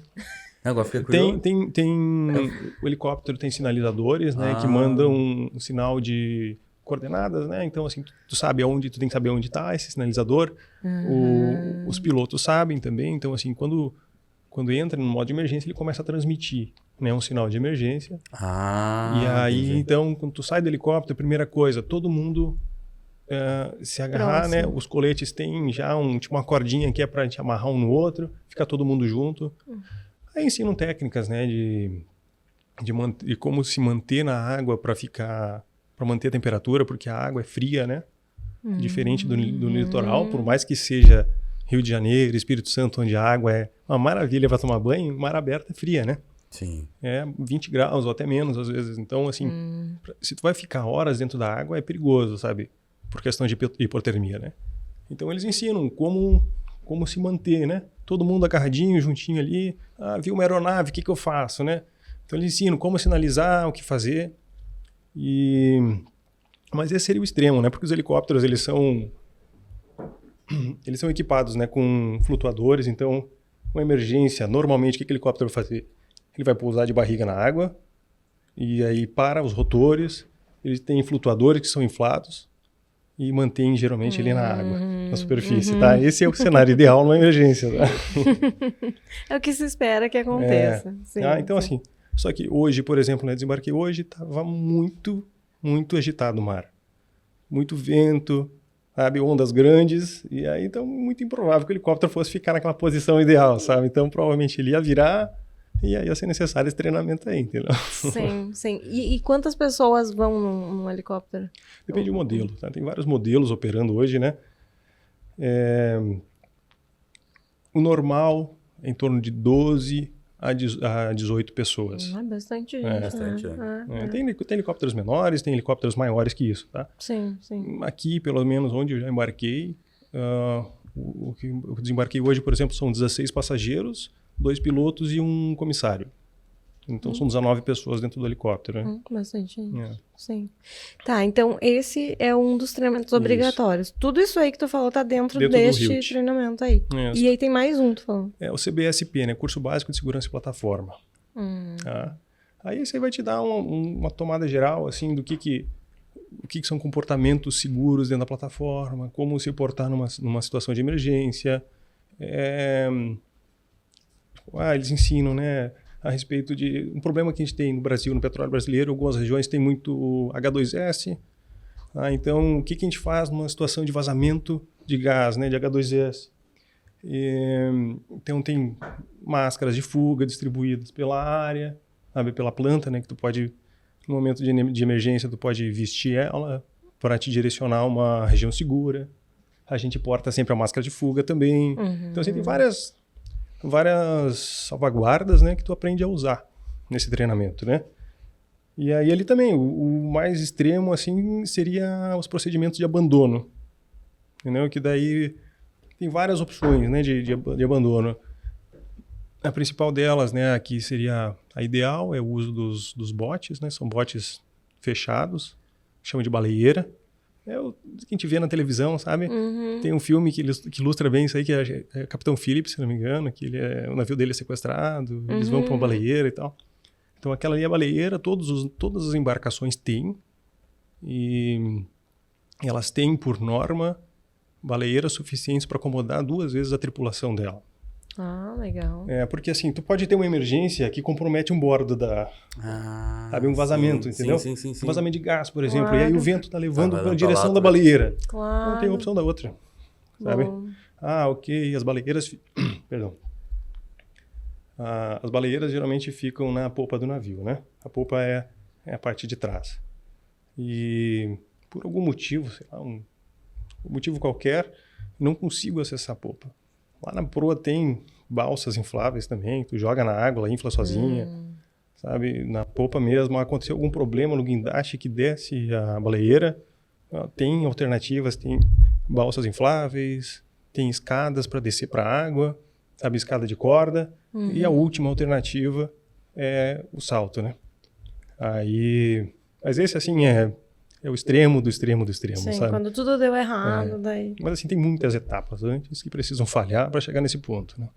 Agora fica curioso. O helicóptero tem sinalizadores, né? Que mandam um sinal de coordenadas, né? Então, assim, tu sabe aonde, tu tem que saber onde está esse sinalizador. Os pilotos sabem também. Então, assim, quando entra no modo de emergência, ele começa a transmitir, né, um sinal de emergência. E aí, entendi. então, quando tu sai do helicóptero, primeira coisa, todo mundo se agarrar, né? Os coletes têm já uma cordinha que é para a gente amarrar um no outro, fica todo mundo junto. Aí ensinam técnicas, né, de como se manter na água para manter a temperatura, porque a água é fria, né? Diferente do litoral, por mais que seja Rio de Janeiro, Espírito Santo, onde a água é uma maravilha para tomar banho, mar aberto é fria, né? Sim. É 20 graus ou até menos às vezes. Então, assim, se tu vai ficar horas dentro da água, é perigoso, sabe? Por questão de hipotermia, né? Então, eles ensinam como se manter, né? Todo mundo agarradinho, juntinho ali. Viu uma aeronave, o que eu faço, né? Então, eles ensinam como sinalizar, o que fazer. Mas esse seria o extremo, né? Porque os helicópteros, eles são equipados, né, com flutuadores. Então, uma emergência, normalmente, o que o helicóptero vai fazer? Ele vai pousar de barriga na água e aí para os rotores. Eles têm flutuadores que são inflados e mantém geralmente ali na água, na superfície, tá? Esse é o cenário ideal numa emergência, tá? É o que se espera que aconteça. Então, assim, só que hoje, por exemplo, né, desembarquei hoje, estava muito, muito agitado o mar. Muito vento, sabe? Ondas grandes, e aí então muito improvável que o helicóptero fosse ficar naquela posição ideal, sabe? Então provavelmente ele ia virar e aí ia ser necessário esse treinamento aí, entendeu? Sim. E quantas pessoas vão num helicóptero? Depende do modelo, tá? Tem vários modelos operando hoje, né? O normal é em torno de 12 a 18 pessoas. Bastante gente. Bastante, Tem helicópteros menores, tem helicópteros maiores que isso, tá? Sim. Aqui, pelo menos onde eu já embarquei, o que eu desembarquei hoje, por exemplo, são 16 passageiros, 2 pilotos e um comissário. Então, são 19 pessoas dentro do helicóptero, né? Bastante gente. Sim. Tá, então esse é um dos treinamentos obrigatórios. Tudo isso aí que tu falou tá dentro deste treinamento aí. Isso. E aí tem mais um, tu falou. É o CBSP, né? Curso Básico de Segurança e Plataforma. Tá? Aí isso aí vai te dar uma tomada geral, assim, do que são comportamentos seguros dentro da plataforma, como se portar numa situação de emergência. Eles ensinam, né, a respeito de um problema que a gente tem no Brasil, no petróleo brasileiro. Algumas regiões tem muito H2S. Então, o que a gente faz numa situação de vazamento de gás, né, de H2S? Então, tem máscaras de fuga distribuídas pela área, sabe, pela planta, né, que tu pode, no momento de emergência, tu pode vestir ela para te direcionar a uma região segura. A gente porta sempre a máscara de fuga também. Então, assim, tem várias salvaguardas, né, que tu aprende a usar nesse treinamento, né? E aí ele também, o mais extremo, assim, seria os procedimentos de abandono, entendeu? Que daí tem várias opções, né, de abandono. A principal delas, né, aqui seria a ideal, é o uso dos botes, né? São botes fechados, chama de baleeira, É o que a gente vê na televisão, sabe? Tem um filme que ilustra bem isso aí, que é Capitão Phillips, se não me engano, que o navio dele é sequestrado, eles vão para uma baleeira e tal. Então aquela ali é a baleeira, todas as embarcações têm, e elas têm, por norma, baleeiras suficientes para acomodar 2 vezes a tripulação dela. Ah, legal. Porque assim, tu pode ter uma emergência que compromete um bordo sabe, um vazamento, entendeu? Sim. Um vazamento de gás, por exemplo, Claro. e aí o vento tá levando Vai para a pra direção lá, da baleeira. Claro. Não tem opção da outra, sabe? Bom. Ok, as baleiras... Perdão. As baleiras geralmente ficam na polpa do navio, né? A polpa é a parte de trás. E por algum motivo, sei lá, um motivo qualquer, não consigo acessar a polpa. Lá na proa tem balsas infláveis também, tu joga na água, ela infla sozinha, sabe? Na polpa mesmo, aconteceu algum problema no guindaste que desce a baleeira, tem alternativas, tem balsas infláveis, tem escadas para descer para a água, sabe? Escada de corda, e a última alternativa é o salto, né? Mas esse assim é o extremo do extremo do extremo, Sim, sabe? quando tudo deu errado, daí... Mas assim, tem muitas etapas antes que precisam falhar para chegar nesse ponto, né?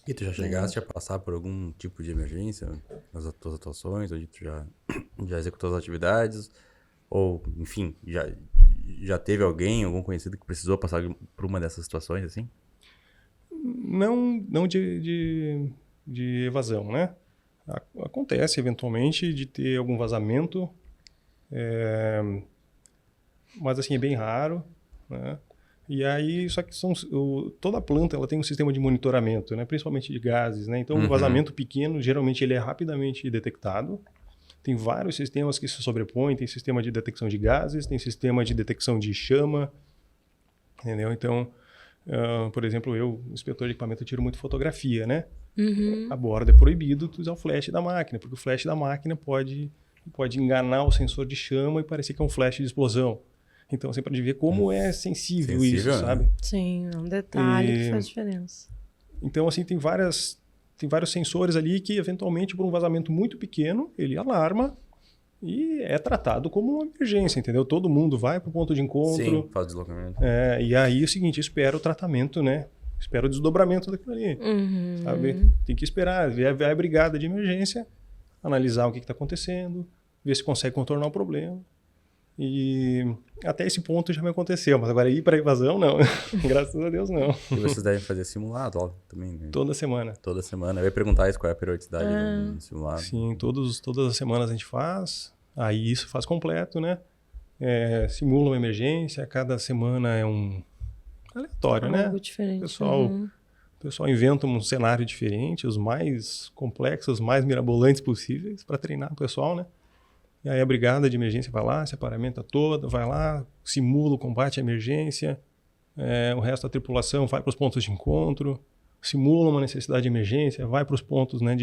E tu já chegaste a passar por algum tipo de emergência nas tuas atuações, onde tu já executou as atividades? Ou, enfim, já teve algum conhecido que precisou passar por uma dessas situações, assim? Não de evasão, né? Acontece, eventualmente, de ter algum vazamento, mas assim, é bem raro, né? E aí, só que toda planta ela tem um sistema de monitoramento, né? Principalmente de gases, né? Então, um vazamento pequeno, geralmente, ele é rapidamente detectado. Tem vários sistemas que se sobrepõem, tem sistema de detecção de gases, tem sistema de detecção de chama, entendeu? Então, por exemplo, eu, inspetor de equipamento, eu tiro muito fotografia, né? A bordo é proibido tu usar o flash da máquina, porque o flash da máquina pode enganar o sensor de chama e parecer que é um flash de explosão. Então, você pode ver como é sensível isso, né? sabe? Sim, é um detalhe que faz diferença. Então, assim, tem vários sensores ali que, eventualmente, por um vazamento muito pequeno, ele alarma e é tratado como uma emergência, entendeu? Todo mundo vai para o ponto de encontro. Sim, faz deslocamento. E aí é o seguinte, espera o tratamento, né? Espera o desdobramento daquilo ali, sabe? Tem que esperar, ver a brigada de emergência, analisar o que está acontecendo, ver se consegue contornar o problema. E até esse ponto já me aconteceu, mas agora ir para evasão, não. Graças a Deus, não. E vocês devem fazer simulado, ó, também, né? Toda semana. Toda semana. Eu ia perguntar isso, qual é a periodicidade do simulado. Sim, todas as semanas a gente faz. Aí isso faz completo, né? Simula uma emergência, cada semana é um aleatório, né? Algo diferente. O pessoal inventa um cenário diferente, os mais complexos, os mais mirabolantes possíveis para treinar o pessoal, né? E aí a brigada de emergência vai lá, se aparamenta toda, vai lá, simula o combate à emergência, o resto da tripulação vai para os pontos de encontro, simula uma necessidade de emergência, vai para os pontos, né,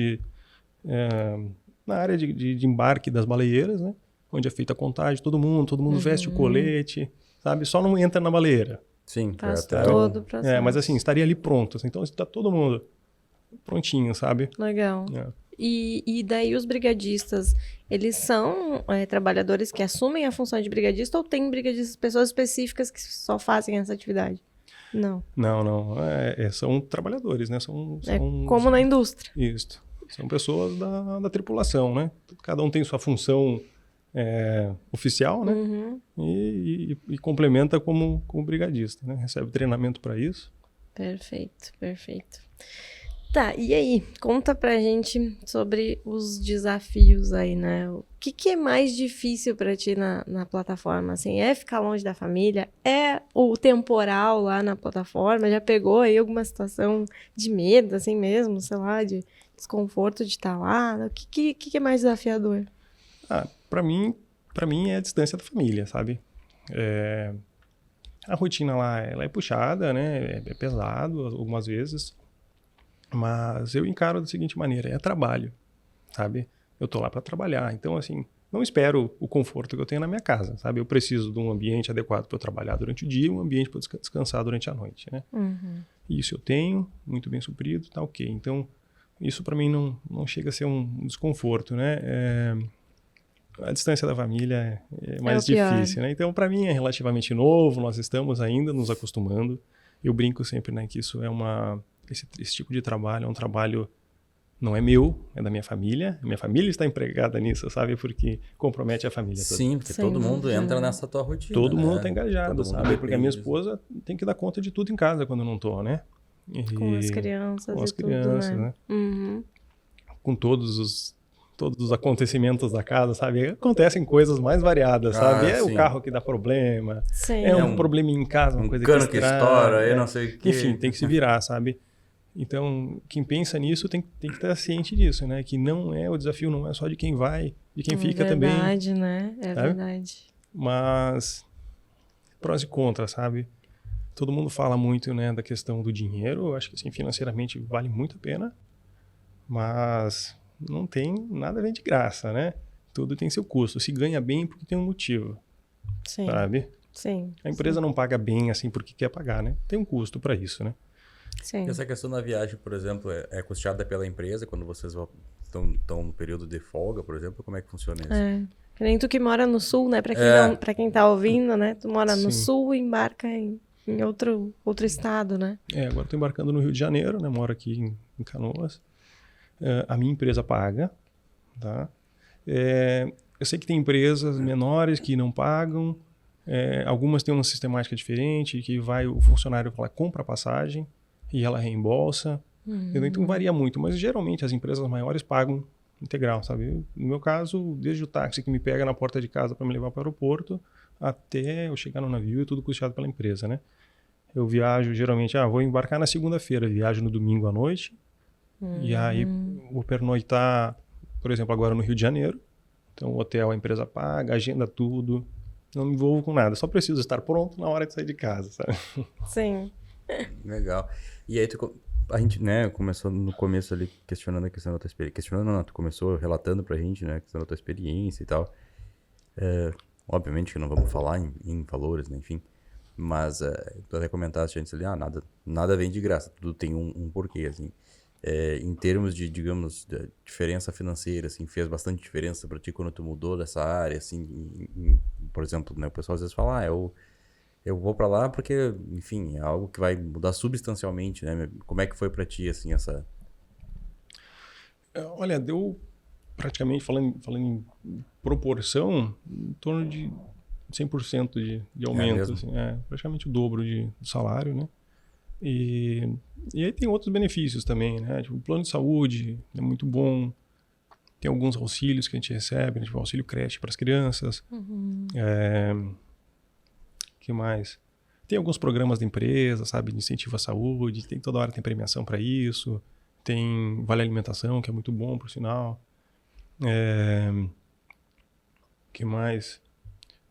na área de embarque das baleeiras, né, onde é feita a contagem, todo mundo veste o colete, sabe? Só não entra na baleeira. Sim, faz até todo o processo. Mas assim, estaria ali pronto. Então está todo mundo prontinho, sabe? Legal. E daí os brigadistas, eles são trabalhadores que assumem a função de brigadista ou tem brigadistas, pessoas específicas que só fazem essa atividade? Não. Não. São trabalhadores, né? São como na indústria. Isso. São pessoas da tripulação, né? Cada um tem sua função oficial, né? E complementa como brigadista, né? Recebe treinamento para isso. Perfeito. Tá, e aí? Conta pra gente sobre os desafios aí, né? O que é mais difícil pra ti na plataforma? Assim, é ficar longe da família? É o temporal lá na plataforma? Já pegou aí alguma situação de medo, assim mesmo? Sei lá, de desconforto de estar lá? O que é mais desafiador? Pra mim é a distância da família, sabe? A rotina lá, ela é puxada, né? É pesado algumas vezes. Mas eu encaro da seguinte maneira, é trabalho, sabe? Eu tô lá para trabalhar, então assim, não espero o conforto que eu tenho na minha casa, sabe? Eu preciso de um ambiente adequado para eu trabalhar durante o dia e um ambiente para descansar durante a noite, né? Isso eu tenho, muito bem suprido, tá ok. Então, isso para mim não chega a ser um desconforto, né? A distância da família é mais o pior. difícil, né? Então, para mim, é relativamente novo, nós estamos ainda nos acostumando. Eu brinco sempre, né, que isso é esse tipo de trabalho é um trabalho, não é meu, é da minha família. Minha família está empregada nisso, sabe? Porque compromete a família toda. Sim, porque todo mundo entra nessa tua rotina. Todo né? mundo está engajado, Todo mundo sabe? Porque a minha depende esposa tem que dar conta de tudo em casa quando eu não tô, né? Com as crianças com as e tudo, crianças, né? Uhum. Com todos os acontecimentos da casa, sabe? Acontecem coisas mais variadas, sabe? É sim. o carro que dá problema, Sim. é um probleminha em casa, uma coisa cano que que estraga, estoura, eu não sei o quê. Enfim, tem que se virar, sabe? Então, quem pensa nisso tem que estar ciente disso, né? Que o desafio não é só de quem vai, de quem fica também. É verdade, né? É sabe? verdade. Mas prós e contras, sabe? Todo mundo fala muito, né, da questão do dinheiro. Eu acho que, assim, financeiramente vale muito a pena. Mas não tem nada vem de graça, né? Tudo tem seu custo. Se ganha bem porque tem um motivo, Sim. sabe? Sim. A empresa não paga bem assim porque quer pagar, né? Tem um custo para isso, né? Sim. E essa questão da viagem, por exemplo, é custeada pela empresa quando vocês estão no período de folga, por exemplo? Como é que funciona isso? É. Que nem tu que mora no sul, né? Pra quem tá ouvindo, né? Tu mora no Sim. sul e embarca em outro estado, né? Agora estou embarcando no Rio de Janeiro, né? Moro aqui em Canoas. A minha empresa paga, tá? Eu sei que tem empresas menores que não pagam. Algumas têm uma sistemática diferente, que o funcionário compra a passagem e ela reembolsa. Então varia muito, mas geralmente as empresas maiores pagam integral, sabe? No meu caso, desde o táxi que me pega na porta de casa para me levar para o aeroporto, até eu chegar no navio, é tudo custeado pela empresa, né? Eu viajo geralmente, vou embarcar na segunda-feira, viajo no domingo à noite, e aí vou pernoitar, por exemplo, agora no Rio de Janeiro. Então o hotel a empresa paga, agenda tudo, não me envolvo com nada, só preciso estar pronto na hora de sair de casa, sabe? Sim. Legal. E aí a gente, né, começou no começo ali questionando a questão da tua experiência. Questionando não, tu começou relatando pra gente, né, a questão da tua experiência e tal. Obviamente que não vamos falar em valores, né, enfim. Mas tu até comentaste antes ali, nada vem de graça, tudo tem um porquê, assim. Em termos de, digamos, de diferença financeira, assim, fez bastante diferença pra ti quando tu mudou dessa área, assim, por exemplo, né, o pessoal às vezes fala, eu vou pra lá porque, enfim, é algo que vai mudar substancialmente, né? Como é que foi pra ti, assim, essa... Olha, deu praticamente, falando em proporção, em torno de 100% de aumento, assim, praticamente o dobro do salário, né? E aí tem outros benefícios também, né? Tipo, o plano de saúde é muito bom, tem alguns auxílios que a gente recebe, né? Tipo, auxílio creche para as crianças. Que mais? Tem alguns programas da empresa, sabe, de incentivo à saúde, toda hora tem premiação para isso, tem vale alimentação, que é muito bom, por sinal. Que mais?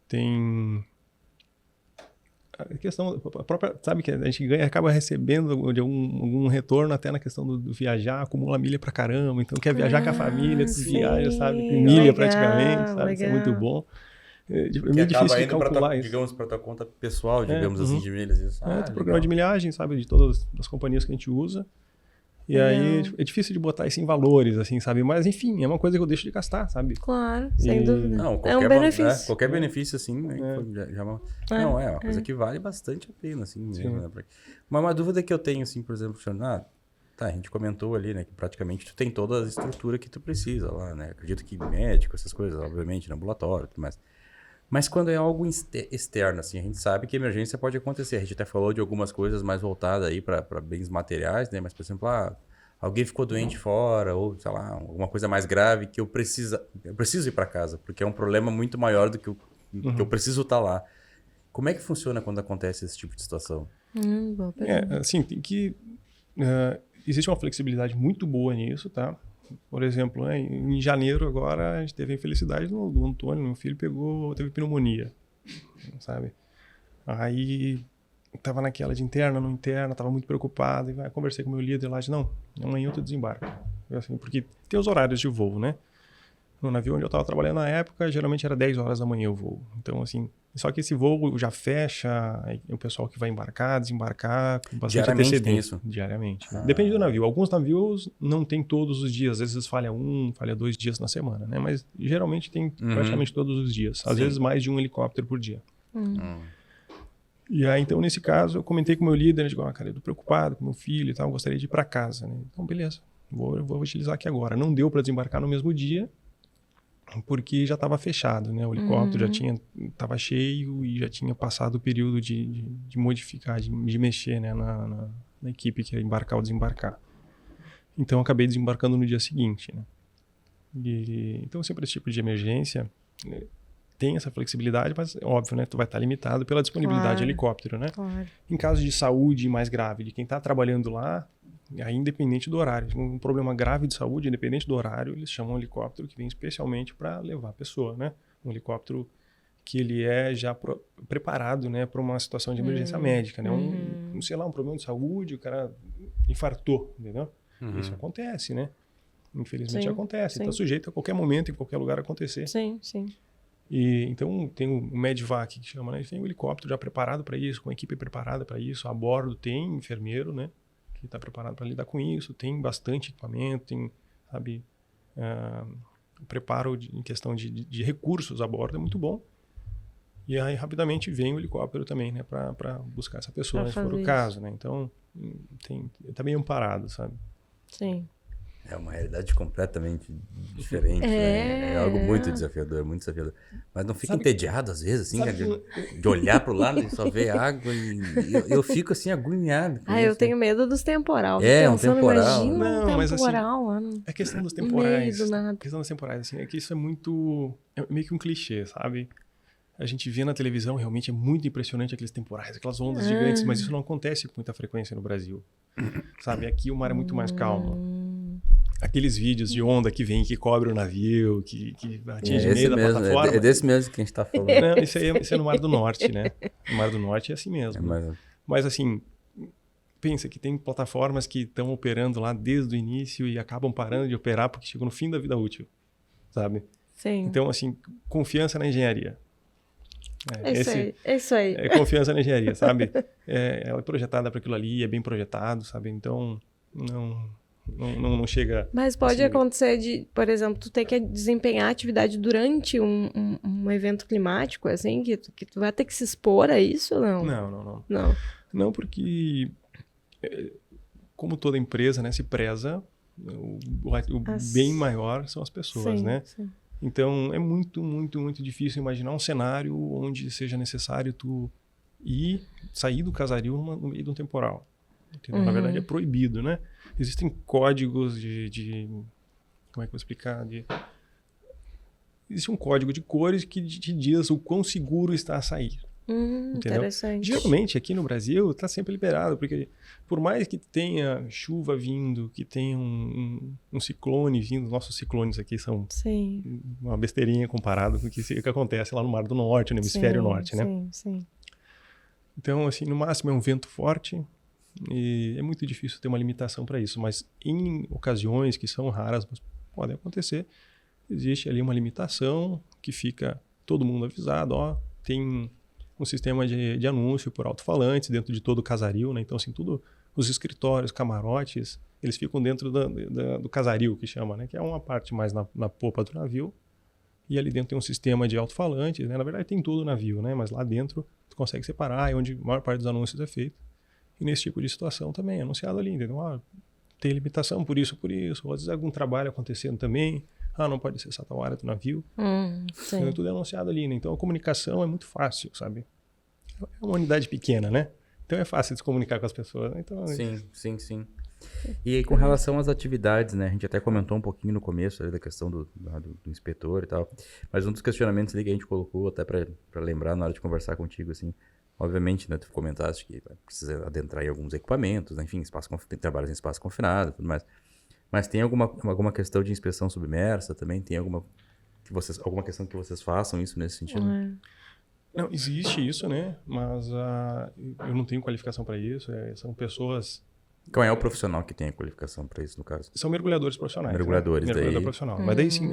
Tem a questão, a própria, sabe, que a gente acaba recebendo de algum retorno até na questão do viajar, acumula milha pra caramba, então quer viajar com a família, tu viaja, sabe, com milha legal, praticamente, sabe, legal. isso é muito bom. É Que meio acaba difícil de indo calcular isso. digamos, pra tua conta pessoal, digamos assim, de milhas. Isso. Tem programa de milhagem, sabe, de todas as companhias que a gente usa. E aí é difícil de botar isso em valores, assim, sabe? Mas, enfim, é uma coisa que eu deixo de gastar, sabe? Claro, sem dúvida. Não, é um benefício. Qualquer benefício, assim, né? Não, é uma coisa que vale bastante a pena, assim, mesmo, né? Mas uma dúvida que eu tenho, assim, por exemplo, a gente comentou ali, né, que praticamente tu tem toda a estrutura que tu precisa lá, né? Acredito que médico, essas coisas, obviamente, no ambulatório, mas quando é algo externo, assim, a gente sabe que emergência pode acontecer. A gente até falou de algumas coisas mais voltadas aí para bens materiais, né? Mas, por exemplo, alguém ficou doente fora, ou, sei lá, alguma coisa mais grave que eu preciso ir para casa, porque é um problema muito maior do que que eu preciso estar lá. Como é que funciona quando acontece esse tipo de situação? Boa pergunta. Assim, tem que... existe uma flexibilidade muito boa nisso, tá? Por exemplo, né, em janeiro agora a gente teve a infelicidade do Antônio, meu filho teve pneumonia, sabe? Aí tava naquela de interna, não interna, tava muito preocupado, e conversei com o meu líder lá, disse, não, amanhã eu desembarco. Assim, porque tem os horários de voo, né? No navio onde eu estava trabalhando na época, geralmente era 10 horas da manhã o voo. Então, assim, só que esse voo já fecha, aí o pessoal que vai embarcar, desembarcar, com bastante Diariamente tem antecedência. isso? Diariamente. Né? Depende do navio. Alguns navios não tem todos os dias, às vezes falha 2 dias na semana, né? Mas geralmente tem praticamente todos os dias. Às vezes mais de um helicóptero por dia. E aí, então, nesse caso, eu comentei com o meu líder, eu digo, cara, eu tô preocupado com meu filho e tal, gostaria de ir para casa, né? Então, beleza, vou utilizar aqui agora. Não deu para desembarcar no mesmo dia, porque já estava fechado, né? O helicóptero já estava cheio e já tinha passado o período de modificar, de mexer, né? na equipe que ia embarcar ou desembarcar. Então, eu acabei desembarcando no dia seguinte, né? Então, sempre esse tipo de emergência tem essa flexibilidade, mas óbvio, né? Tu vai estar limitado pela disponibilidade de helicóptero, né? Claro. Em caso de saúde mais grave de quem está trabalhando lá, aí independente do horário, um problema grave de saúde, independente do horário, eles chamam um helicóptero que vem especialmente para levar a pessoa, né? Um helicóptero que ele é já preparado, né, para uma situação de emergência médica, né? Sei lá, um problema de saúde, o cara infartou, entendeu? Isso acontece, né? Infelizmente acontece. Está sujeito a qualquer momento, em qualquer lugar acontecer. Sim, sim. E então tem o Medvac que chama, né? Tem um helicóptero já preparado para isso, com a equipe preparada para isso. A bordo tem enfermeiro, né? Que está preparado para lidar com isso. Tem bastante equipamento, tem, sabe, o preparo em questão de recursos a bordo é muito bom. E aí rapidamente vem o helicóptero também, né? Para buscar essa pessoa, né, se for o caso, né? Então tá bem amparado, sabe? Sim. É uma realidade completamente diferente, né? É algo muito desafiador, muito desafiador. Mas não fica entediado às vezes, assim, de olhar pro lado e só ver água e eu fico assim agoniado. Eu tenho medo dos temporal. Um temporal. Imagina mas, temporal, assim, é questão dos temporais. Meio do nada. Questão dos temporais, assim, é que isso é meio que um clichê, sabe? A gente vê na televisão, realmente é muito impressionante aqueles temporais, aquelas ondas gigantes, mas isso não acontece com muita frequência no Brasil, sabe? Aqui o mar é muito mais calmo. Aqueles vídeos de onda que vem, que cobre o navio, que atinge meio da plataforma. É desse mesmo que a gente tá falando. Não, isso é no Mar do Norte, né? No Mar do Norte é assim mesmo. Mas assim, pensa que tem plataformas que estão operando lá desde o início e acabam parando de operar porque chegam no fim da vida útil, sabe? Sim. Então, assim, confiança na engenharia. É isso aí. É confiança na engenharia, sabe? Ela é projetada para aquilo ali, é bem projetado, sabe? Então, não chega... Mas pode assim, acontecer de, por exemplo, tu ter que desempenhar atividade durante um evento climático, assim, que tu vai ter que se expor a isso ou não? Não. Não, porque como toda empresa, né, se preza, o bem maior são as pessoas, né? Sim. Então, é muito, muito, muito difícil imaginar um cenário onde seja necessário tu sair do casaril no meio de um temporal. Entendeu? Na verdade, é proibido, né? Existem códigos como é que eu vou explicar? Existe um código de cores que te diz o quão seguro está a sair. Interessante. Geralmente, aqui no Brasil, está sempre liberado, porque por mais que tenha chuva vindo, que tenha um ciclone vindo, nossos ciclones aqui são uma besteirinha comparado com o que acontece lá no Mar do Norte, no Hemisfério Norte, né? Sim. Então, assim, no máximo é um vento forte e é muito difícil ter uma limitação para isso, mas em ocasiões que são raras, mas podem acontecer, existe ali uma limitação que fica todo mundo avisado, tem um sistema de anúncio por alto-falantes dentro de todo o casaril, né? Então, assim, tudo, os escritórios, camarotes, eles ficam dentro do casaril, que chama, né? Que é uma parte mais na popa do navio. E ali dentro tem um sistema de alto-falantes, né? Na verdade, tem todo o navio, né? Mas lá dentro tu consegue separar, é onde a maior parte dos anúncios é feito. E nesse tipo de situação também é anunciado ali, entendeu? Tem limitação por isso. Ou às vezes algum trabalho acontecendo também. Não pode acessar tal área do navio. Então, tudo é anunciado ali, né? Então a comunicação é muito fácil, sabe? É uma unidade pequena, né? Então é fácil de se comunicar com as pessoas, né? Então, Sim. E aí, com relação às atividades, né? A gente até comentou um pouquinho no começo ali da questão do inspetor e tal. Mas um dos questionamentos ali que a gente colocou, até para lembrar na hora de conversar contigo, assim, obviamente, né? Tu comentaste que precisa adentrar em alguns equipamentos, né? Enfim, tem trabalhos em espaço confinado e tudo mais. Mas tem alguma questão de inspeção submersa também? Tem alguma questão que vocês façam isso nesse sentido? Não, existe isso, né? Mas eu não tenho qualificação para isso. São pessoas Qual é o profissional que tem a qualificação para isso, no caso? São mergulhadores profissionais. Mergulhadores, né? Mergulhador daí. profissional. Mas daí, sim,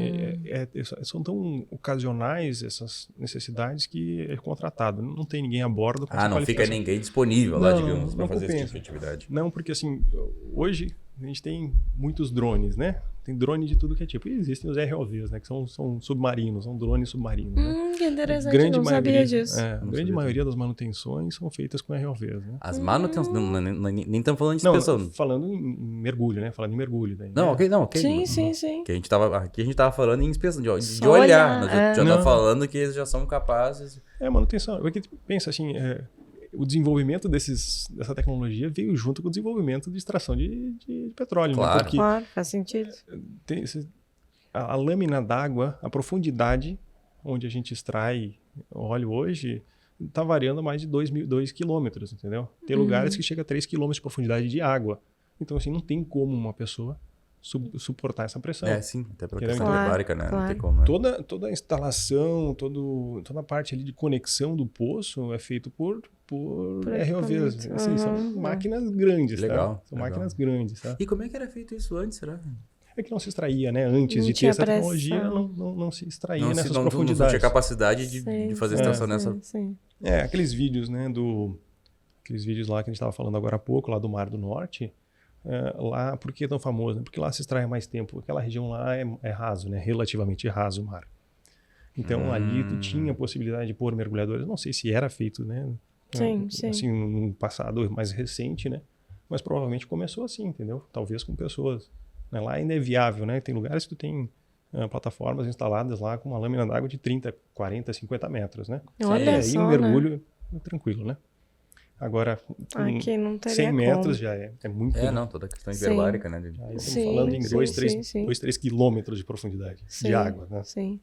são tão ocasionais essas necessidades que é contratado. Não tem ninguém a bordo com essa Não fica qualificação. ninguém disponível lá, Não, digamos, para não fazer esse compensa. tipo de atividade. Não, porque assim, hoje a gente tem muitos drones, né? Tem drone de tudo que é tipo. E existem os ROVs, né? Que são submarinos, são drones submarinos. Né? Que interessante, não sabia disso. A grande maioria das manutenções são feitas com ROVs, né? As manutenções, nem estamos falando de Não, inspeção. falando em mergulho, né? Falando em mergulho. Daí, Não, né? ok. Sim. Que aqui a gente tava falando em inspeção, de Só olhar. olhar, Nós já Não. tá falando que eles já são capazes. Manutenção. Porque pensa assim, o desenvolvimento dessa tecnologia veio junto com o desenvolvimento de extração de petróleo. Claro. Né? Porque Claro, faz sentido. a lâmina d'água, a profundidade onde a gente extrai óleo hoje, está variando mais de 2 quilômetros, entendeu? Tem lugares que chega a 3 quilômetros de profundidade de água. Então, assim, não tem como uma pessoa suportar essa pressão. Sim, até pela Entendeu? questão Claro, teórica, né? Não claro. tem como, né? Toda a instalação, toda a parte ali de conexão do poço é feito por ROVs. equipamento. Assim, são máquinas grandes, Legal, tá? São legal. máquinas grandes, tá? E como é que era feito isso antes, será? É que não se extraía, né? Antes Não de ter tinha essa tecnologia, pressão. não se extraía Não, nessas não tinha profundidades. capacidade de fazer extração nessa... Sim. Aqueles vídeos, né, aqueles vídeos lá que a gente estava falando agora há pouco, lá do Mar do Norte, lá, por que é tão famoso? Né? Porque lá se extrai mais tempo. Aquela região lá é raso, né? Relativamente raso o mar. Então, ali tu tinha a possibilidade de pôr mergulhadores. Não sei se era feito, né? Sim. Assim, no passado mais recente, né? Mas provavelmente começou assim, entendeu? Talvez com pessoas. Né? Lá ainda é viável, né? Tem lugares que tu tem plataformas instaladas lá com uma lâmina d'água de 30, 40, 50 metros, né? Olha Aí só, um mergulho tranquilo, né? Agora, Aqui não teria 100 metros como. já é muito... não, toda a questão hiperbárica, né? Aí estamos Sim, falando em sim, 2, sim. 3 quilômetros de profundidade Sim, de água, né? Sim.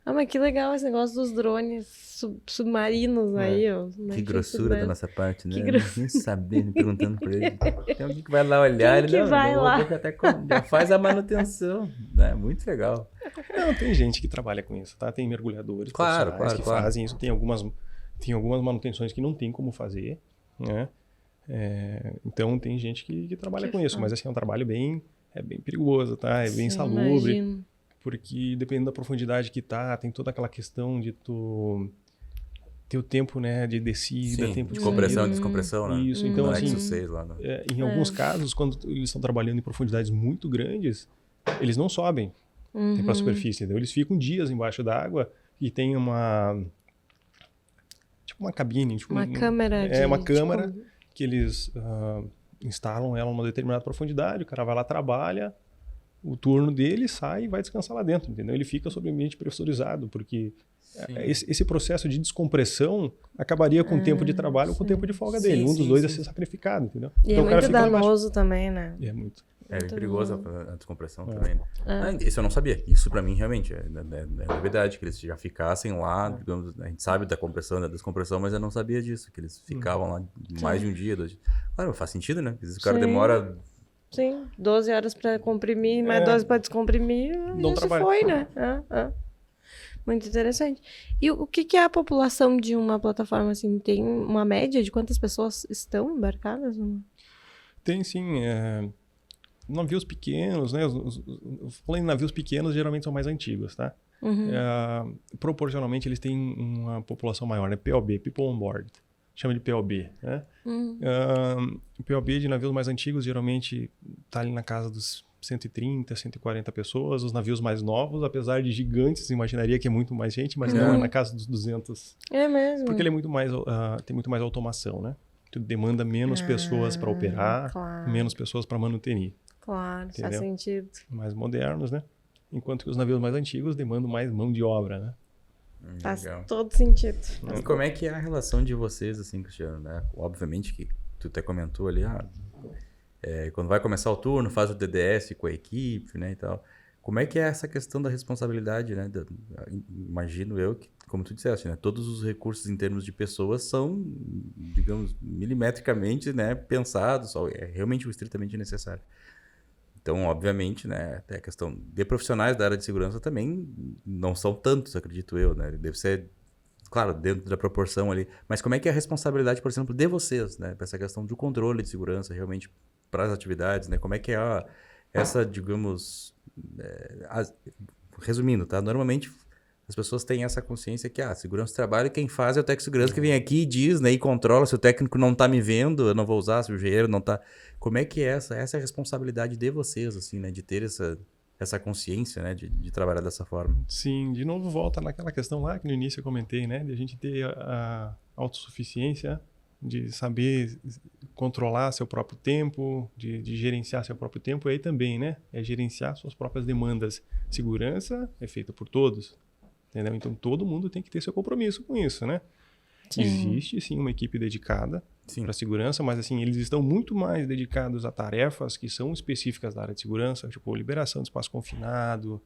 Mas que legal esse negócio dos drones submarinos aí, ó. Que grossura da nossa parte, né? Que grossura. Nem sabendo, perguntando pra ele. Tem alguém que vai lá olhar, Quem que ele vai lá? até já faz a manutenção, né? Muito legal. Não, tem gente que trabalha com isso, tá? Tem mergulhadores profissionais que fazem isso. Tem algumas manutenções que não tem como fazer, né? Então tem gente que trabalha com isso, mas assim, é um trabalho bem perigoso, tá? É bem insalubre. Imagino. Porque dependendo da profundidade que tá, tem toda aquela questão de tu ter o tempo, né, de descida, tempo de compressão e subida. descompressão, né? Isso, então No assim, Nexus 6 lá, né? em alguns casos, quando eles estão trabalhando em profundidades muito grandes, eles não sobem para a superfície, entendeu? Eles ficam dias embaixo d'água e tem uma cabine, Uma câmera uma câmera que eles instalam ela numa determinada profundidade, o cara vai lá, trabalha o turno dele, sai e vai descansar lá dentro, entendeu? Ele fica sob ambiente pressurizado, porque esse processo de descompressão acabaria com o tempo de trabalho ou com o tempo de folga dele. Um dos dois ia ser sacrificado, entendeu? E então, é o cara muito fica lá embaixo. danoso também, né? É muito. É bem perigoso a descompressão É. também. Né? Isso eu não sabia. Isso pra mim realmente é novidade, que eles já ficassem lá, digamos, a gente sabe da compressão, da descompressão, mas eu não sabia disso, que eles ficavam lá mais de um dia, 2 dias. Claro, faz sentido, né? Às vezes o cara demora... Sim, 12 horas para comprimir, mais 12 para descomprimir, Não isso trabalha. foi, né? Muito interessante. E o que é a população de uma plataforma assim? Tem uma média de quantas pessoas estão embarcadas? Tem sim, navios pequenos, né? Falando em navios pequenos, geralmente são mais antigos, tá? Proporcionalmente, eles têm uma população maior, né? POB, People on Board. Chama de POB, né? O POB de navios mais antigos geralmente está ali na casa dos 130, 140 pessoas. Os navios mais novos, apesar de gigantes, imaginaria que é muito mais gente, mas não, é na casa dos 200. É mesmo? Porque ele é muito mais, tem muito mais automação, né? Tu demanda menos pessoas para operar, claro. menos pessoas para manutenir. Claro, faz Entendeu? sentido. Mais modernos, né? Enquanto que os navios mais antigos demandam mais mão de obra, né? Faz Legal. todo sentido. E como é que é a relação de vocês, assim, Cristiano, né? Obviamente que tu até comentou ali, quando vai começar o turno, faz o DDS com a equipe, né, e tal. Como é que é essa questão da responsabilidade, né? Imagino eu que, como tu disseste, né? Todos os recursos em termos de pessoas são, digamos, milimetricamente, né, pensados, é realmente o estritamente necessário. Então, obviamente, né, até a questão de profissionais da área de segurança também não são tantos, acredito eu, né? Deve ser, claro, dentro da proporção ali. Mas como é que é a responsabilidade, por exemplo, de vocês, né? Para essa questão do controle de segurança, realmente, para as atividades, né? Como é que é essa, digamos, resumindo, tá? Normalmente as pessoas têm essa consciência que, segurança do trabalho, quem faz é o técnico de segurança que vem aqui e diz, né? E controla. Se o técnico não tá me vendo, eu não vou usar, se o engenheiro não tá... Como é que é essa é a responsabilidade de vocês, assim, né? De ter essa consciência, né? De trabalhar dessa forma. Sim, de novo volta naquela questão lá que no início eu comentei, né? De a gente ter a autossuficiência, de saber controlar seu próprio tempo, de gerenciar seu próprio tempo. E aí também, né? É gerenciar suas próprias demandas. Segurança é feita por todos, entendeu? Então todo mundo tem que ter seu compromisso com isso, né? Sim. Existe sim uma equipe dedicada para segurança, mas assim, eles estão muito mais dedicados a tarefas que são específicas da área de segurança, tipo liberação de espaço confinado,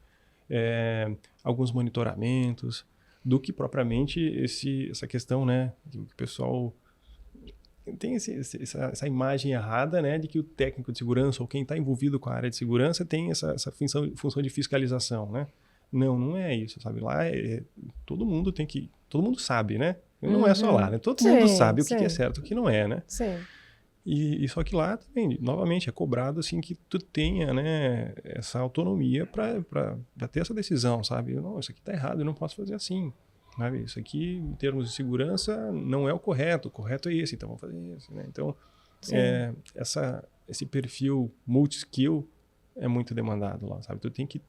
alguns monitoramentos, do que propriamente essa questão, né, que o pessoal tem essa imagem errada, né, de que o técnico de segurança ou quem está envolvido com a área de segurança tem essa função de fiscalização, né? Não é isso, sabe? Lá todo mundo sabe, né? Não é só lá, né? Todo mundo sabe o que é certo e o que não é, né? Sim. E só que lá também, novamente, é cobrado assim que tu tenha, né, essa autonomia para ter essa decisão, sabe? Não, isso aqui tá errado, eu não posso fazer assim, sabe? Isso aqui, em termos de segurança, não é o correto é esse, então vamos fazer isso, né? Então, esse perfil multi-skill é muito demandado lá, sabe? Tu tem que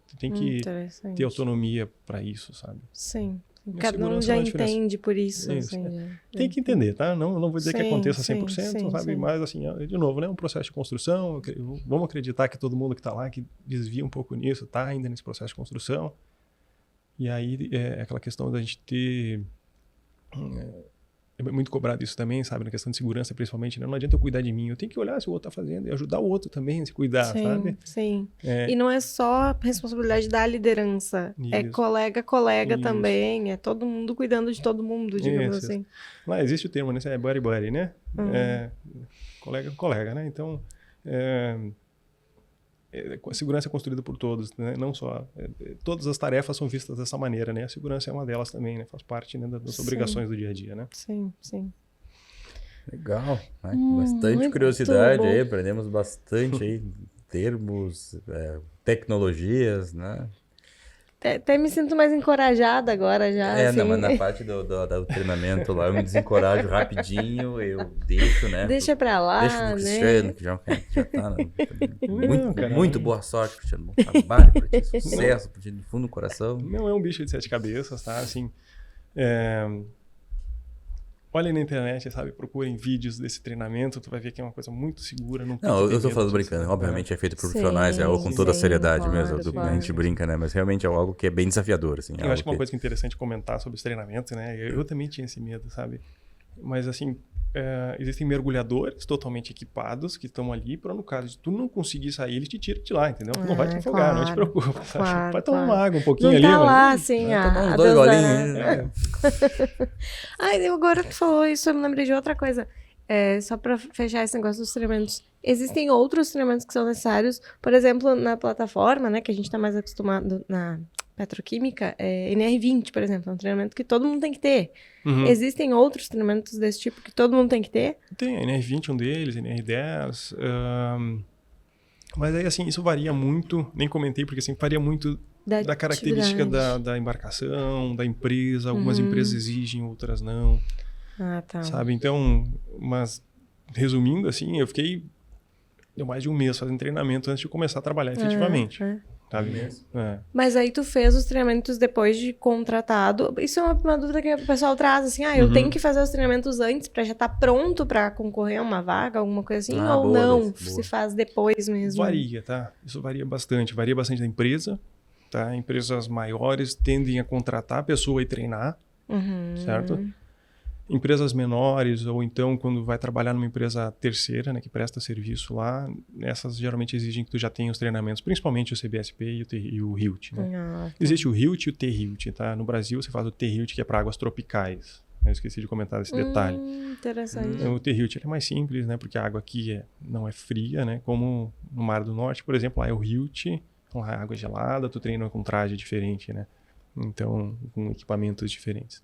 ter autonomia para isso, sabe? Sim. Cada um já entende por isso. Assim, tem que entender, tá? Não vou dizer que aconteça 100%, sabe? Mas, assim, de novo, né? Um processo de construção. Vamos acreditar que todo mundo que está lá, que desvia um pouco nisso, está ainda nesse processo de construção. E aí, é aquela questão da gente ter... É muito cobrado isso também, sabe? Na questão de segurança, principalmente, né? Não adianta eu cuidar de mim. Eu tenho que olhar se o outro está fazendo e ajudar o outro também a se cuidar, sabe? Sim. E não é só responsabilidade da liderança. Isso. É colega também. É todo mundo cuidando de todo mundo, digamos assim. Lá existe o termo, né? É buddy, né? Colega, né? Então, a segurança é construída por todos, né? Não só... todas as tarefas são vistas dessa maneira, né? A segurança é uma delas também, né? Faz parte, né, das obrigações do dia a dia, né? Sim. Legal, né? Bastante curiosidade aí, aprendemos bastante aí, termos, tecnologias, né? Até me sinto mais encorajada agora já. Assim. Não, mas na parte do treinamento lá, eu me desencorajo rapidinho, eu deixo, né? Deixa pra lá, deixa pro Cristiano, né? que já tá, muito boa sorte, Cristiano, bom trabalho pra ti, sucesso pra ti, do fundo do coração. Não é um bicho de 7 cabeças, tá? Assim, olhem na internet, sabe? Procurem vídeos desse treinamento, tu vai ver que é uma coisa muito segura. Não, eu tô falando brincando. Obviamente é feito por profissionais, é algo com toda a seriedade mesmo. A gente brinca, né? Mas realmente é algo que é bem desafiador, assim. Eu acho que uma coisa interessante comentar sobre os treinamentos, né? Eu também tinha esse medo, sabe? Mas, assim, existem mergulhadores totalmente equipados que estão ali para, no caso de tu não conseguir sair, eles te tiram de lá, entendeu? Tu não vai te afogar, não te preocupa. Vai tomar uma água um pouquinho ali. Não tá lá, assim, tomar uns 2 golinhos. Agora que tu falou isso, eu me lembrei de outra coisa. Só para fechar esse negócio dos treinamentos. Existem outros treinamentos que são necessários, por exemplo, na plataforma, né, que a gente está mais acostumado na petroquímica, NR20, por exemplo, é um treinamento que todo mundo tem que ter. Existem outros treinamentos desse tipo que todo mundo tem que ter? Tem, NR20 um deles, NR10, mas aí, assim, isso varia muito, nem comentei, porque, assim, varia muito da característica da embarcação, da empresa, algumas empresas exigem, outras não. Tá. Sabe, então, mas, resumindo, assim, deu mais de um mês fazendo treinamento antes de começar a trabalhar efetivamente. Sabe? Mas aí tu fez os treinamentos depois de contratado. Isso é uma dúvida que o pessoal traz, assim, eu tenho que fazer os treinamentos antes para já estar pronto para concorrer a uma vaga, alguma coisa assim, ou não? Se faz depois mesmo? Varia, tá? Isso varia bastante da empresa, tá? Empresas maiores tendem a contratar a pessoa e treinar, certo? Empresas menores, ou então quando vai trabalhar numa empresa terceira, né, que presta serviço lá, essas geralmente exigem que tu já tenha os treinamentos, principalmente o CBSP e o HILT, né? Existe o HILT e o T-HILT, tá? No Brasil você faz o T-HILT, que é para águas tropicais. Eu esqueci de comentar esse detalhe. Interessante. O T-HILT é mais simples, né, porque a água aqui não é fria, né, como no Mar do Norte, por exemplo, lá é o HILT, lá é água gelada, tu treina com traje diferente, né? Então, com equipamentos diferentes.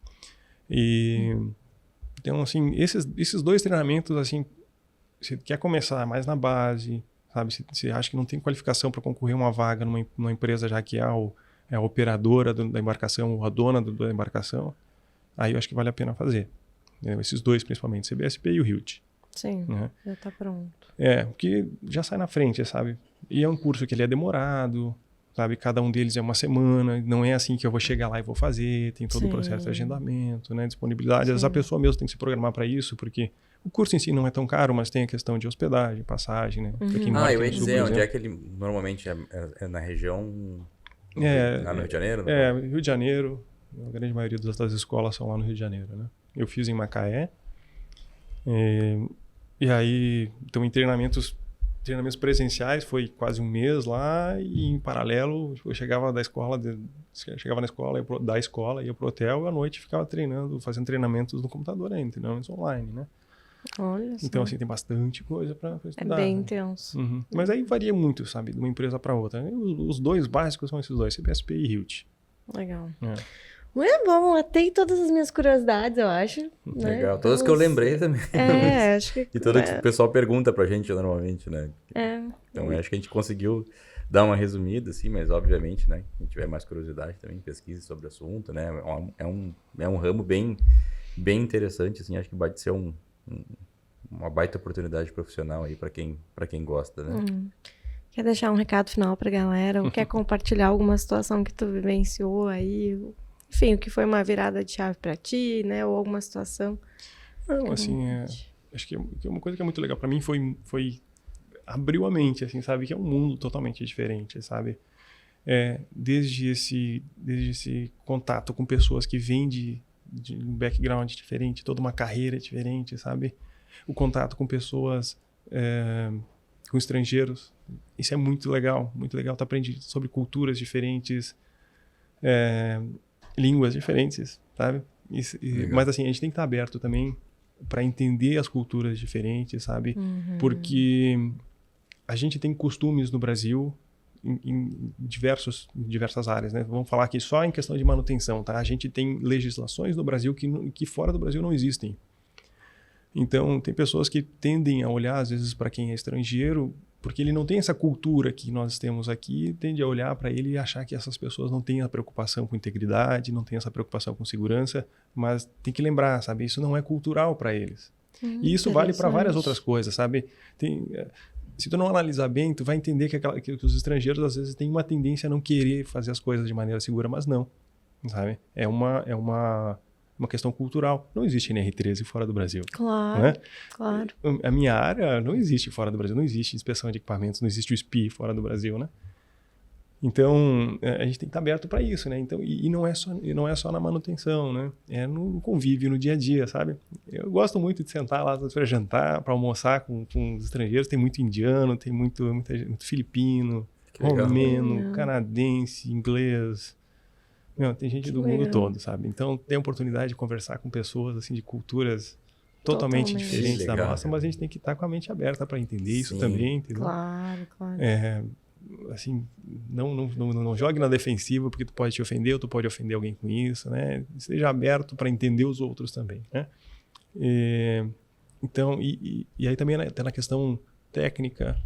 Então, assim, esses 2 treinamentos, assim, você quer começar mais na base, sabe? Você acha que não tem qualificação para concorrer uma vaga numa empresa já que é a operadora da embarcação, ou a dona da embarcação, aí eu acho que vale a pena fazer. Esses dois principalmente, CBSP e o Hilt. Sim, né? já está pronto. Porque já sai na frente, sabe? E é um curso que ele é demorado, sabe? Cada um deles é uma semana, não é assim que eu vou chegar lá e vou fazer, tem todo o processo de agendamento, né? Disponibilidade. Às vezes a pessoa mesmo tem que se programar para isso, porque o curso em si não é tão caro, mas tem a questão de hospedagem, passagem, né? Pra quem mora Eu aqui ia no Sul, dizer, por onde é exemplo. que ele normalmente é na região... lá no Rio de Janeiro? Rio de Janeiro. A grande maioria das escolas são lá no Rio de Janeiro, né? Eu fiz em Macaé. E aí, então em treinamentos presenciais foi quase um mês lá, e em paralelo eu chegava na escola, da escola, ia pro hotel, e à noite ficava treinando, fazendo treinamentos no computador ainda, treinamentos online, né? Olha só. Então assim, tem bastante coisa para estudar. É bem né? intenso. Mas aí varia muito, sabe, de uma empresa para outra. Os dois básicos são esses dois, CBSP e Hilt. Legal. Muito bom, matei todas as minhas curiosidades, eu acho. Né? Legal, todas que eu lembrei também. Acho que... E tudo que o pessoal pergunta pra gente normalmente, né? Então acho que a gente conseguiu dar uma resumida, assim, mas obviamente, né? Quem tiver mais curiosidade também, pesquise sobre o assunto, né? É um ramo bem interessante, assim, acho que vai ser uma baita oportunidade profissional aí pra quem gosta, né? Quer deixar um recado final pra galera? Ou quer compartilhar alguma situação que tu vivenciou aí? Enfim, o que foi uma virada de chave pra ti, né? Ou alguma situação? Não, assim, acho que uma coisa que é muito legal pra mim foi abriu a mente, assim, sabe? Que é um mundo totalmente diferente, sabe? Desde esse contato com pessoas que vêm de um background diferente, toda uma carreira diferente, sabe? O contato com pessoas, com estrangeiros, isso é muito legal, tá aprendendo sobre culturas diferentes, línguas diferentes, sabe? Mas assim, a gente tem que estar aberto também para entender as culturas diferentes, sabe? Porque a gente tem costumes no Brasil em diversas áreas, né? Vamos falar aqui só em questão de manutenção, tá? A gente tem legislações no Brasil que fora do Brasil não existem. Então, tem pessoas que tendem a olhar, às vezes, para quem é estrangeiro, porque ele não tem essa cultura que nós temos aqui, tende a olhar para ele e achar que essas pessoas não têm a preocupação com integridade, não têm essa preocupação com segurança, mas tem que lembrar, sabe? Isso não é cultural para eles. E isso vale para várias outras coisas, sabe? Se tu não analisar bem, tu vai entender que os estrangeiros, às vezes, têm uma tendência a não querer fazer as coisas de maneira segura, mas não, sabe? É uma questão cultural. Não existe NR13 fora do Brasil. Claro, né? claro. A minha área não existe fora do Brasil, não existe inspeção de equipamentos, não existe o SPI fora do Brasil, né? Então, a gente tem que estar aberto para isso, né? Então, e não é só na manutenção, né? É no convívio, no dia a dia, sabe? Eu gosto muito de sentar lá para jantar, para almoçar com os estrangeiros. Tem muito indiano, tem muito filipino, romeno, canadense, inglês. Tem gente do mundo todo, sabe? Então, tem a oportunidade de conversar com pessoas assim de culturas totalmente diferentes da nossa, mas a gente tem que estar com a mente aberta para entender isso também, entendeu? Claro, claro. Assim, não jogue na defensiva porque tu pode te ofender ou tu pode ofender alguém com isso, né? Seja aberto para entender os outros também, né? Então, e aí também até na questão técnica,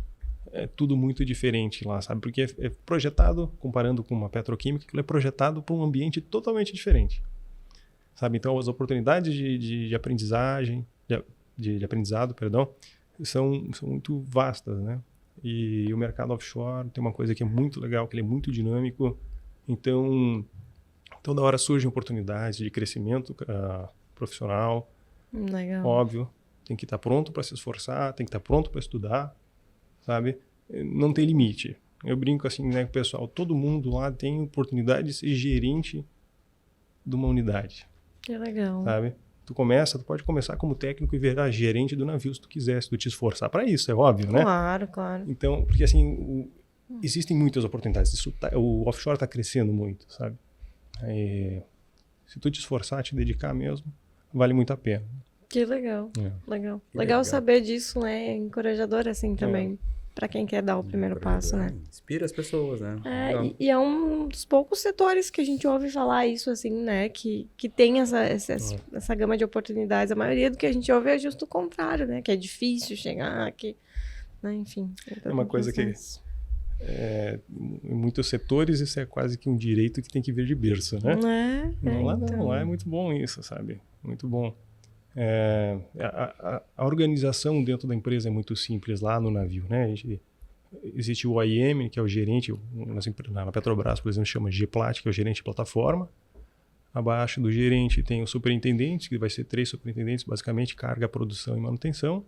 é tudo muito diferente lá, sabe? Porque é projetado, comparando com uma petroquímica, aquilo é projetado para um ambiente totalmente diferente, sabe? Então, as oportunidades de aprendizagem, de aprendizado, perdão, são muito vastas, né? E o mercado offshore tem uma coisa que é muito legal, que ele é muito dinâmico. Então, toda hora surgem oportunidades de crescimento profissional. Legal. Óbvio, tem que estar pronto para se esforçar, tem que estar pronto para estudar, sabe? Não tem limite. Eu brinco assim, né, com o pessoal, todo mundo lá tem oportunidade de ser gerente de uma unidade. Que legal. Sabe? Tu pode começar como técnico e virar gerente do navio se tu quiser, se tu te esforçar para isso, é óbvio, né? Claro, claro. Então, porque assim, existem muitas oportunidades. O offshore está crescendo muito, sabe? Se tu te esforçar, te dedicar mesmo, vale muito a pena. Que legal. Legal saber disso, né? É encorajador assim também. para quem quer dar o primeiro passo, né? Inspira as pessoas, né? E é um dos poucos setores que a gente ouve falar isso, assim, né? Que tem essa gama de oportunidades. A maioria do que a gente ouve é justo o contrário, né? Que é difícil chegar, né? Enfim. É uma coisa que em muitos setores isso é quase que um direito que tem que vir de berço, né? Lá é muito bom isso, sabe? Muito bom. A organização dentro da empresa é muito simples lá no navio, né? Existe o OIM, que é o gerente, na Petrobras, por exemplo, chama GPLAT, que é o gerente de plataforma. Abaixo do gerente tem o superintendente, que vai ser 3 superintendentes, basicamente, carga, produção e manutenção.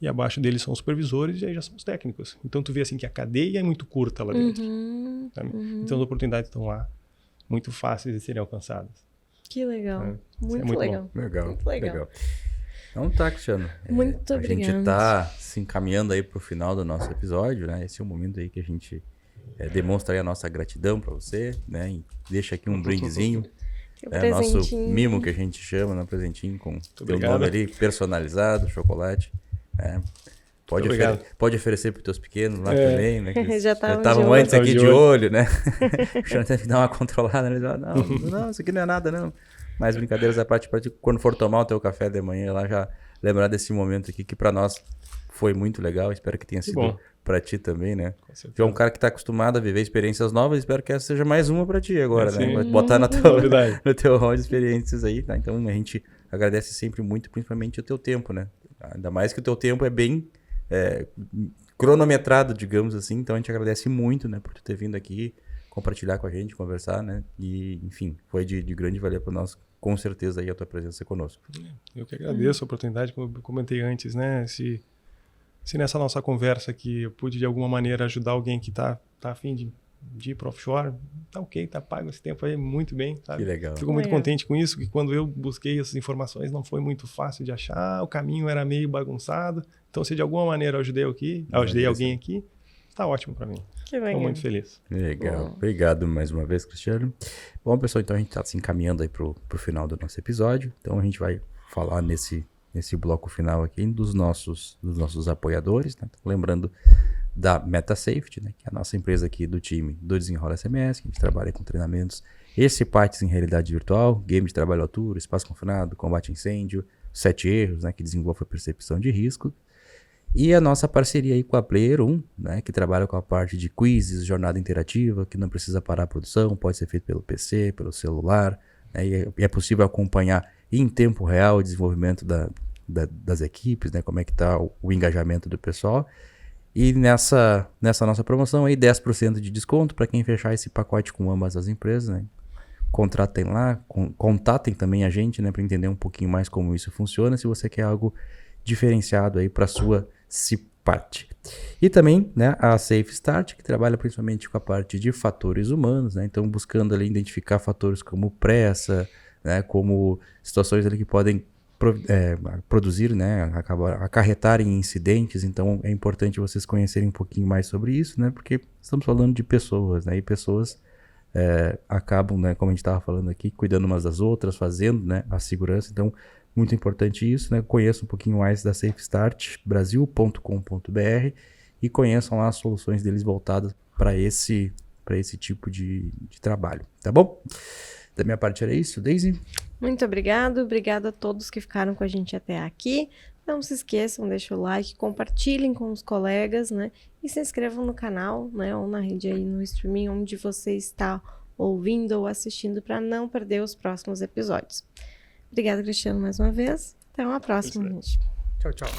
E abaixo deles são os supervisores e aí já são os técnicos. Então tu vê assim que a cadeia é muito curta lá dentro. Então as oportunidades estão lá, muito fáceis de serem alcançadas. Que legal. Muito legal. Legal. Então tá, Cristiano. Muito obrigada. A gente tá se encaminhando aí pro final do nosso episódio, né? Esse é o momento aí que a gente demonstra aí a nossa gratidão para você, né? E deixa aqui um brindezinho. Nosso mimo que a gente chama, né? Presentinho com teu nome ali, personalizado, chocolate. Pode oferecer para os teus pequenos lá também, né? Que já estavam antes aqui de olho, né? Já teve que dar uma controlada, né? Não, isso aqui não é nada, não. Mas brincadeiras à parte, quando for tomar o teu café de manhã lá, já lembrar desse momento aqui, que para nós foi muito legal. Espero que tenha sido para ti também, né? Tu é um cara que está acostumado a viver experiências novas, espero que essa seja mais uma para ti agora, né? Vai botar no teu rol de experiências aí, tá? Então a gente agradece sempre muito, principalmente o teu tempo, né? Ainda mais que o teu tempo é bem cronometrado, digamos assim. Então a gente agradece muito, né, por tu ter vindo aqui compartilhar com a gente, conversar, né? E, enfim, foi de grande valia para nós, com certeza, aí a tua presença conosco. Eu que agradeço a oportunidade, como eu comentei antes, né? Se nessa nossa conversa aqui eu pude de alguma maneira ajudar alguém que tá a fim de ir para offshore, tá ok, tá pago esse tempo aí muito bem, sabe? Que legal. Fico muito contente com isso, que quando eu busquei essas informações não foi muito fácil de achar, o caminho era meio bagunçado, então se de alguma maneira eu ajudei alguém aqui, tá ótimo para mim. Estou muito feliz. Legal. Obrigado mais uma vez, Cristiano. Bom, pessoal, então a gente tá se encaminhando aí pro final do nosso episódio, então a gente vai falar nesse bloco final aqui dos nossos apoiadores, né? Lembrando da MetaSafety, né, que é a nossa empresa aqui do time do Desenrola SMS, que a gente trabalha com treinamentos e partes em realidade virtual, game de trabalho à altura, espaço confinado, combate a incêndio, 7 erros, né, que desenvolve a percepção de risco. E a nossa parceria aí com a Player 1, né, que trabalha com a parte de quizzes, jornada interativa, que não precisa parar a produção, pode ser feito pelo PC, pelo celular, né, e é possível acompanhar em tempo real o desenvolvimento das equipes, né, como é que está o engajamento do pessoal. E nessa nossa promoção aí, 10% de desconto para quem fechar esse pacote com ambas as empresas, né? Contratem lá, contatem também a gente, né, para entender um pouquinho mais como isso funciona, se você quer algo diferenciado aí para sua CIPART. E também, né, a Safe Start, que trabalha principalmente com a parte de fatores humanos, né? Então buscando ali identificar fatores como pressa, né, como situações ali que podem produzir, né, acarretar em incidentes. Então é importante vocês conhecerem um pouquinho mais sobre isso, né, porque estamos falando de pessoas, né, e pessoas acabam, né, como a gente estava falando aqui, cuidando umas das outras, fazendo, né, a segurança. Então muito importante isso, né, conheçam um pouquinho mais da safestartbrasil.com.br e conheçam lá as soluções deles voltadas para esse tipo de trabalho, tá bom? Da minha parte era isso, Daisy. Muito obrigada a todos que ficaram com a gente até aqui. Não se esqueçam, deixa o like, compartilhem com os colegas, né? E se inscrevam no canal, né? Ou na rede aí no streaming, onde você está ouvindo ou assistindo, para não perder os próximos episódios. Obrigada, Cristiano, mais uma vez. Até uma próxima, gente. Tchau, tchau.